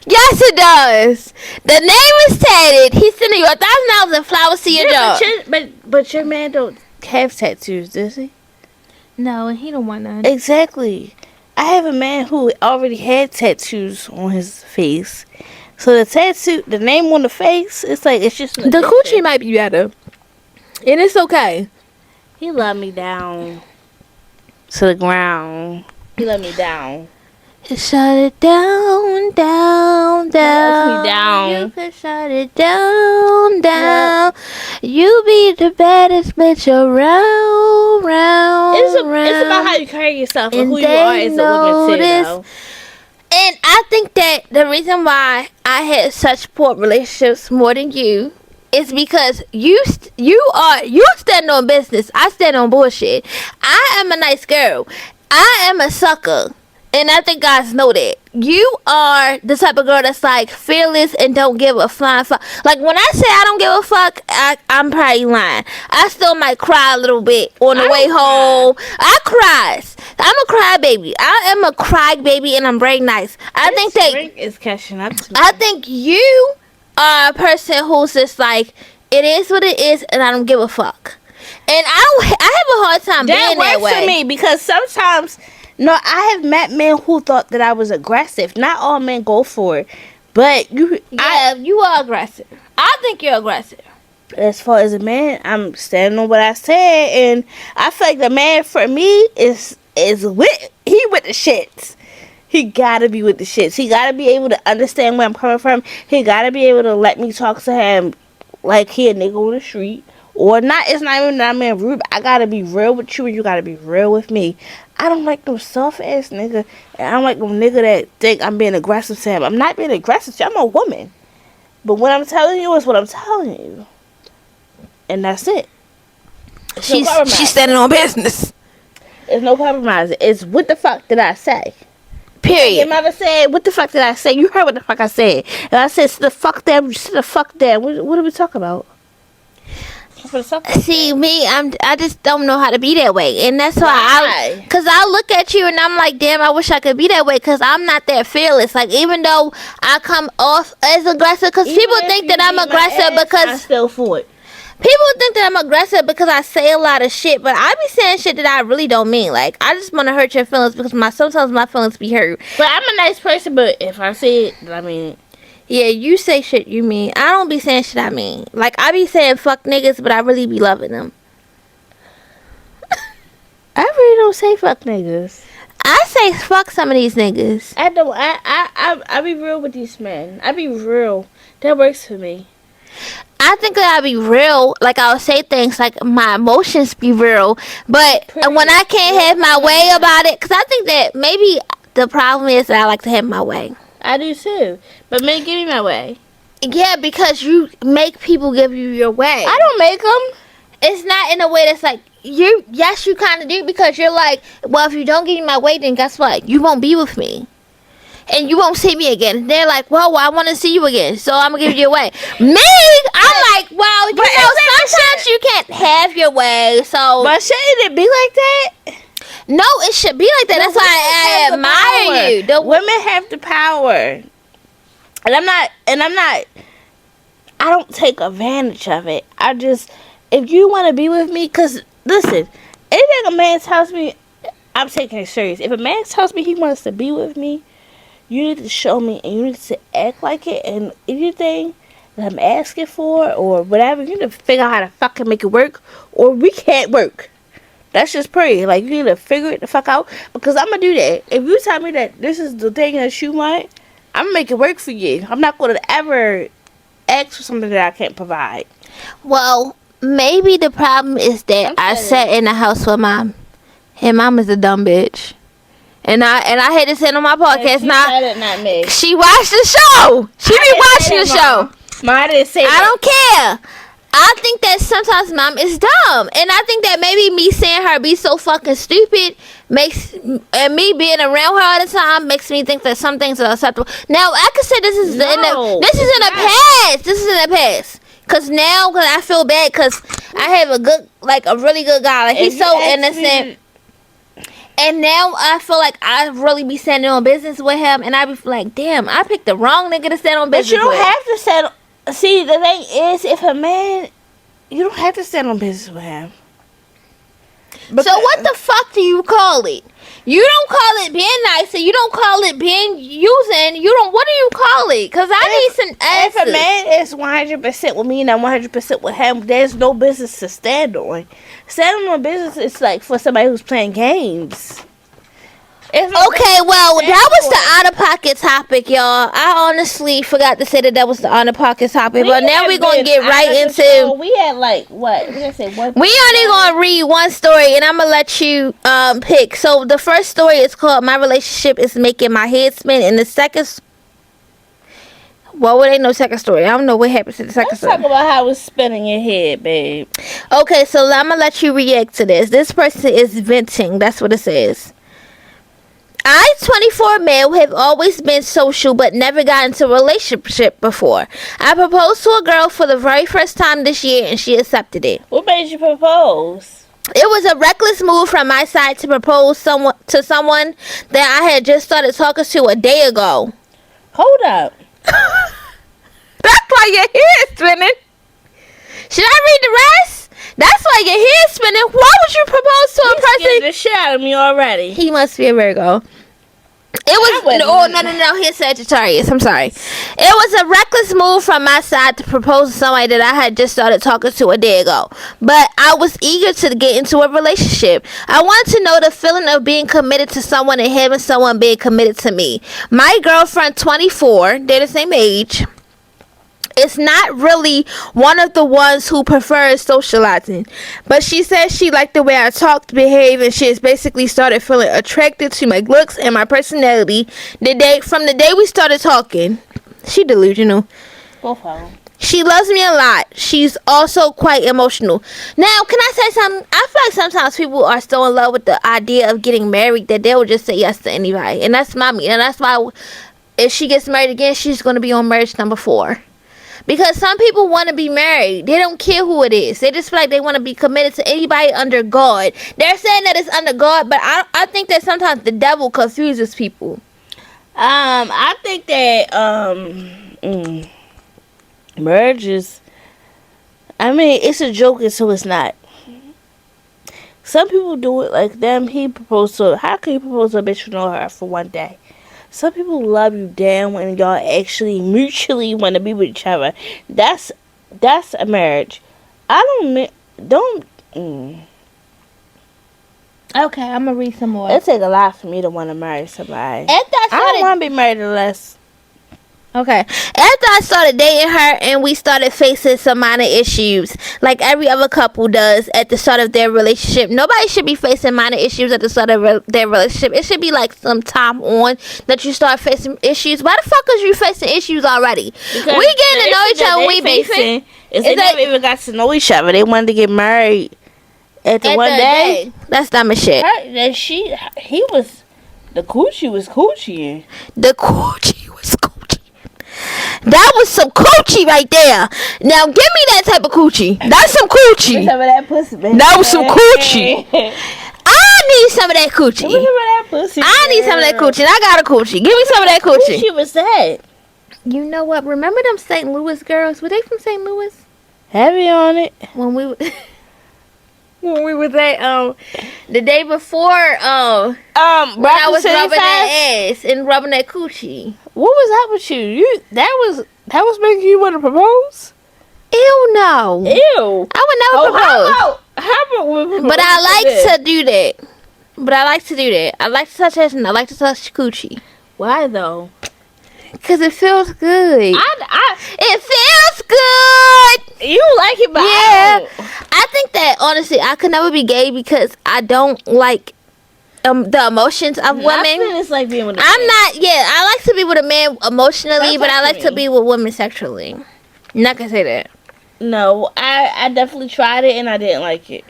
Yes, it does. The name is tatted. He's sending you $1,000 in flowers to your job. But your man don't have tattoos, does he? No, and he don't want none. Exactly. I have a man who already had tattoos on his face. So the tattoo, the name on the face, it's just The Coochie might be better, and it's okay. He let me down to the ground. He let me down. Shut it down, down, down. me down. You can shut it down, down. You be the baddest bitch around, round, It's round. about how you carry yourself and And who you are they as a woman too. notice- Though. And I think that the reason why I had such poor relationships more than you is because you stand on business. I stand on bullshit. I am a nice girl. I am a sucker. And I think guys know that. You are the type of girl that's like fearless and don't give a flying fuck. Like when I say I don't give a fuck, I'm probably lying. I still might cry a little bit on the way home. I cries. I'm a cry baby. I am a cry baby, and I'm very nice. I think that Drink is catching up to me. I think you are a person who's just like, it is what it is, and I don't give a fuck. And I have a hard time That being that works way. for me because sometimes, no, I have met men who thought that I was aggressive. Not all men go for it, but you are aggressive. I think you're aggressive. as far as a man, I'm standing on what I said, and I feel like the man for me is with the shits. He gotta be with the shits. He gotta be able to understand where I'm coming from. He gotta be able to let me talk to him like he a nigga on the street. Or not, it's not even that I'm being rude. I gotta be real with you, and you gotta be real with me. I don't like no soft ass nigga, and I don't like no nigga that think I'm being aggressive to him. I'm not being aggressive to you. I'm a woman. But what I'm telling you is what I'm telling you. And that's it. She's standing on business. There's no compromising. It's what the fuck did I say? Period. Your mother said, what the fuck did I say? You heard what the fuck I said. And I said, sit the fuck down. Sit the fuck down. What are we talking about? See, me, I just don't know how to be that way. And that's why because I look at you and I'm like, damn, I wish I could be that way, because I'm not that fearless. Like, even though I come off as aggressive, because people think that I'm aggressive because I still fought. people think that I'm aggressive because I say a lot of shit, but I be saying shit that I really don't mean. Like, I just want to hurt your feelings because sometimes my feelings be hurt. But I'm a nice person, but if I say it, I mean it. Yeah, you say shit you mean. I don't be saying shit I mean. Like, I be saying fuck niggas, but I really be loving them. I really don't say fuck niggas. I say fuck some of these niggas. I don't. I be real with these men. I be real. That works for me. I think that I be real. Like, I'll say things like my emotions be real. But when I can't have my way about it, because I think that maybe the problem is that I like to have my way. I do too. But men, give me my way. Yeah, because you make people give you your way. I don't make them. It's not in a way that's like, yes, you kind of do, because you're like, well, if you don't give me my way, then guess what? You won't be with me. And you won't see me again. And they're like, well, I want to see you again, so I'm going to give you your way. Me, I'm like, well, sometimes you can't have your way, so. But shouldn't it be like that? No, it should be like that. That's why I admire you. The Women have the power. And I'm not, I don't take advantage of it. I just, if you want to be with me, because, listen, anything a man tells me, I'm taking it serious. If a man tells me he wants to be with me, you need to show me and you need to act like it. And anything that I'm asking for or whatever, you need to figure out how to fucking make it work or we can't work. That's just pretty. Like, you need to figure it the fuck out because I'm going to do that. If you tell me that this is the thing that you want, I'm going to make it work for you. I'm not going to ever ask for something that I can't provide. Well, maybe the problem is that I sat in the house with Mom. And Mom is a dumb bitch. And I hate to say it on my podcast. She said it, not me. She watched the show. She be watching the show. Mom, I didn't say that. I don't care. I think that sometimes Mom is dumb. And I think that maybe me seeing her be so fucking stupid and me being around her all the time makes me think that some things are acceptable. Now, I could say this is in the past. This is in the past. Cause now, I feel bad, cause I have a really good guy. Like, he's so innocent. And now I feel like I really be standing on business with him, and I be like, damn, I picked the wrong nigga to stand on business with. But you don't have to stand. See, the thing is, if a man, you don't have to stand on business with him. So what the fuck do you call it? You don't call it being nice, and you don't call it being using. You don't. What do you call it? Cause I need some answers. If a man is 100% with me and I'm 100% with him, there's no business to stand on. Standing on business is like for somebody who's playing games. Okay, well, that was the out-of-pocket topic, y'all. I honestly forgot to say that was the out-of-pocket topic, but now we're going to get right into... We had like, what? We only going to read one story, and I'm going to let you pick. So, the first story is called My Relationship is Making My Head Spin, and the second... Well, it ain't no second story. I don't know what happened to the second story. Let's talk about how it's spinning your head, babe. Okay, so I'm going to let you react to this. This person is venting. That's what it says. I, 24 male, have always been social but never got into a relationship before. I proposed to a girl for the very first time this year and she accepted it. What made you propose? It was a reckless move from my side to propose to someone that I had just started talking to a day ago. Hold up. That's why your hair is spinning. Should I read the rest? That's why your hair is spinning. Why would you propose to a person? You scared the shit out of me already. He must be a Virgo. It was no. He's Sagittarius. I'm sorry. It was a reckless move from my side to propose to somebody that I had just started talking to a day ago. But I was eager to get into a relationship. I wanted to know the feeling of being committed to someone and having someone being committed to me. My girlfriend, 24, they're the same age. It's not really one of the ones who prefers socializing. But she says she liked the way I talked, behave, and she has basically started feeling attracted to my looks and my personality from the day we started talking. She delusional. Both of them. She loves me a lot. She's also quite emotional. Now, can I say something? I feel like sometimes people are so in love with the idea of getting married that they will just say yes to anybody. And that's mommy. And that's why if she gets married again, she's going to be on marriage number 4. Because some people want to be married. They don't care who it is. They just feel like they want to be committed to anybody under God. They're saying that it's under God, but I think that sometimes the devil confuses people. I think that marriage is... I mean, it's a joke until it's not. Some people do it like them. He proposed to... How can you propose to a bitch who know her for one day? Some people love you down when y'all actually mutually want to be with each other. That's a marriage. Okay, I'm going to read some more. It takes a lot for me to want to marry somebody. I don't want to be married unless... Okay. After I started dating her and we started facing some minor issues, like every other couple does at the start of their relationship. Nobody should be facing minor issues at the start of their relationship. It should be like some time on that you start facing issues. Why the fuck is you facing issues already? Because we getting to know each other. We beefing. They never even got to know each other. They wanted to get married at the one day. That's dumb as shit. The coochie was coochie. The coochie was coochie. That was some coochie right there. Now give me that type of coochie. That's some coochie. Some of that pussy, baby. That was some coochie. I need some of that Give me some coochie. of that pussy. I need some of that coochie. And I got a coochie. Give me some of that coochie. She was that. You know what? Remember them St. Louis girls? Were they from St. Louis? Heavy on it. When we when we was at the day before when I was rubbing that ass and rubbing that coochie. What was that with you? That was making you want to propose? Ew, no. Ew. I would never propose. How about we propose? But I like to do that. I like to touch ass and I like to touch coochie. Why though? Cause it feels good. It feels good. You like it, but Yeah. I think that honestly, I could never be gay because I don't like the emotions of women. It's like being with a I'm man. not. Yeah, I like to be with a man emotionally, That's but I like like to me. be with women sexually. Not gonna say that. No, I definitely tried it and I didn't like it.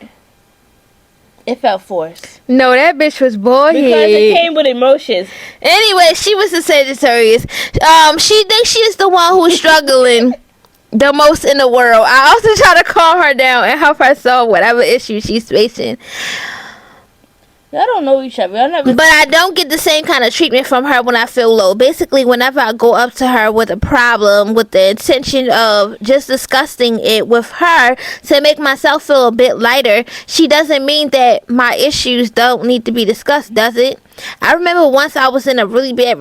It felt forced. No, that bitch was boy. Because it came with emotions. Anyway, she was a Sagittarius. She thinks she's the one who's struggling the most in the world. I also try to calm her down and help her solve whatever issue she's facing. Y'all don't know each other. Y'all never. But I don't get the same kind of treatment from her when I feel low. Basically, whenever I go up to her with a problem with the intention of just discussing it with her to make myself feel a bit lighter, she doesn't mean that my issues don't need to be discussed, does it? I remember once I was in a really bad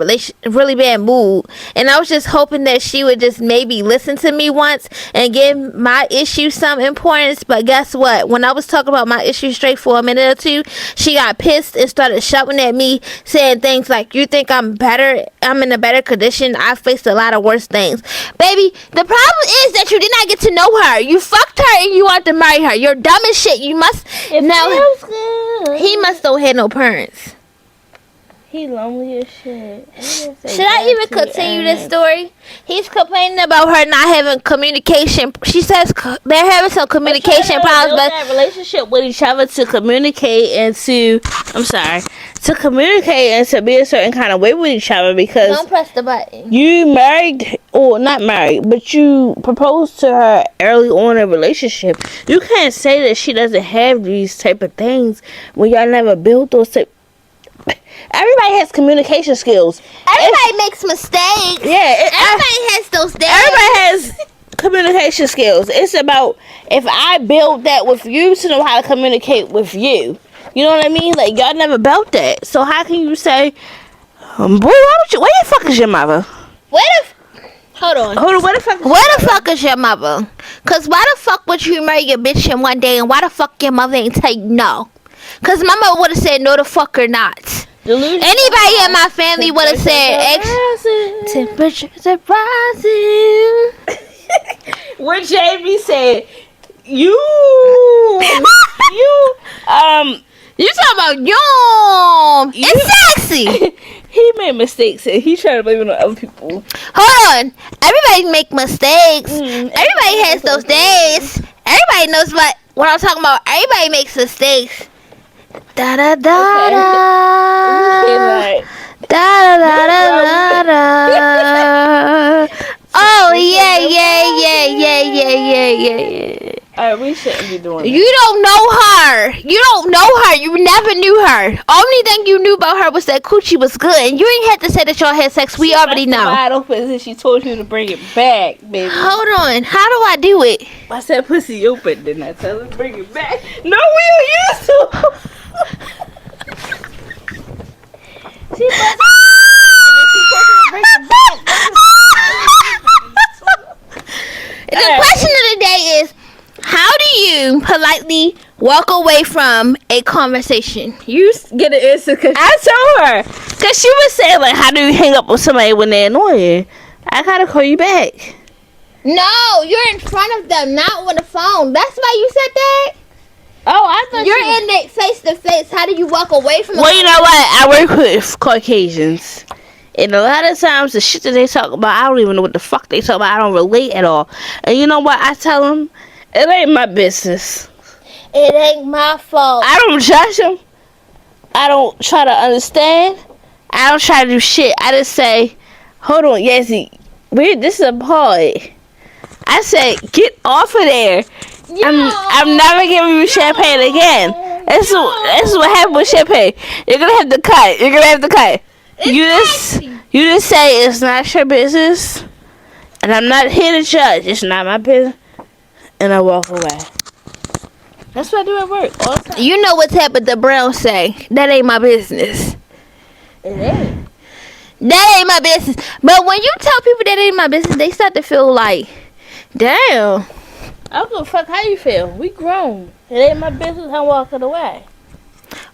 mood, and I was just hoping that she would just maybe listen to me once and give my issue some importance. But guess what? When I was talking about my issue straight for a minute or two, she got pissed and started shouting at me, saying things like, "You think I'm in a better condition? I faced a lot of worse things." Baby, the problem is that you did not get to know her. You fucked her and you want to marry her. You're dumb as shit. You must It now. feels good. He must don't have no parents. He lonely as shit. Should I even continue this story? He's complaining about her not having communication. She says they're having some communication problems, but that relationship with each other to communicate and to communicate and to be a certain kind of way with each other because don't press the button. you married or not married, but you proposed to her early on in a relationship. You can't say that she doesn't have these type of things when y'all never built those type. Everybody has communication skills. Everybody makes mistakes. Yeah, Everybody has those days. everybody has communication skills. It's about if I build that with you to know how to communicate with you. You know what I mean? Like y'all never built that. So how can you say, boy, where the fuck is your mother? Hold on. Where the fuck? Where the fuck is your mother? Cause why the fuck would you marry your bitch in one day, and why the fuck your mother ain't tell you no? Cause my mother would have said no the fuck or not. Anybody in my family would have said temperatures are rising. What JB said, you talking about yum? It's sexy. he made mistakes and he tried to blame it on other people. Hold on. Everybody make mistakes. Everybody has those days. Everybody knows what I'm talking about. Everybody makes mistakes. Da da da da. Da da da da da. Oh yeah. Alright, we shouldn't be doing that. You don't know her. You never knew her. Only thing you knew about her was that coochie was good, and you ain't had to say that y'all had sex. We already know. Wide open and she told you to bring it back, baby. Hold on. How do I do it? I said pussy open, didn't I tell her to bring it back? No, we don't use to. She supposed to bring it back. The question of the day is, how do you politely walk away from a conversation? You get an answer because I told her. Because she was saying, like, how do you hang up with somebody when they're annoying? I gotta call you back. No, you're in front of them, not on the phone. That's why you said that? Oh, I thought You're in it face to face. How do you walk away from Well, you know what? I work with Caucasians. And a lot of times, the shit that they talk about, I don't even know what the fuck they talk about. I don't relate at all. And you know what? I tell them, it ain't my business. It ain't my fault. I don't judge them. I don't try to understand. I don't try to do shit. I just say, hold on, Yazzie, this is a party. I say, get off of there. I'm never giving you champagne again. That's what happened with champagne. You're gonna have to cut. You just say it's not your business, and I'm not here to judge. It's not my business, and I walk away. That's what I do at work all the time. You know what Tabitha Brown say? That ain't my business. It ain't. That ain't my business. But when you tell people that ain't my business, they start to feel like, damn. I don't give a fuck how you feel. We grown. It ain't my business. I'm walking away.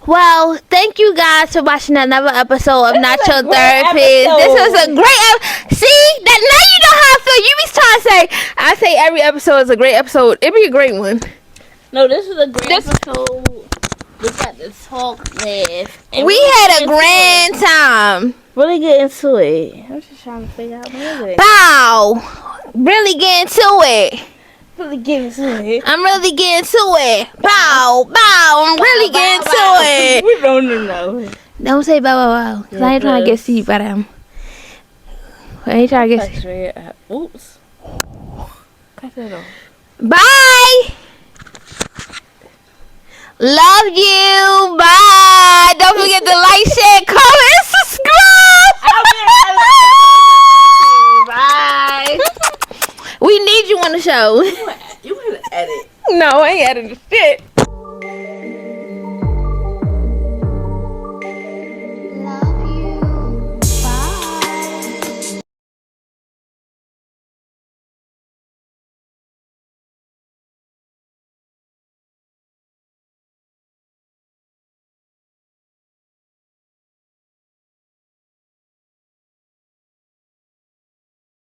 Well, thank you guys for watching another episode of Not Your Therapist. episode. This was a great See, that now you know how I feel. You be trying to say, I say every episode is a great episode. It be a great one. No, this is a great episode. We got to talk, laugh. and We really had get a into grand time. it. Really get into it. I'm just trying to figure out what it is. Bow. Really get into it. Really get into it. I'm really getting to it. Bow, bow. I'm really getting to it. We don't know. Don't say bow, bow, bow. Because I ain't trying to get sued by them. I ain't trying to get sued. Oops. Cut that off. Bye. Love you. Bye. Don't forget to like, share, comment, and subscribe. Bye. We need you on the show. You want to edit. No, I ain't editing shit.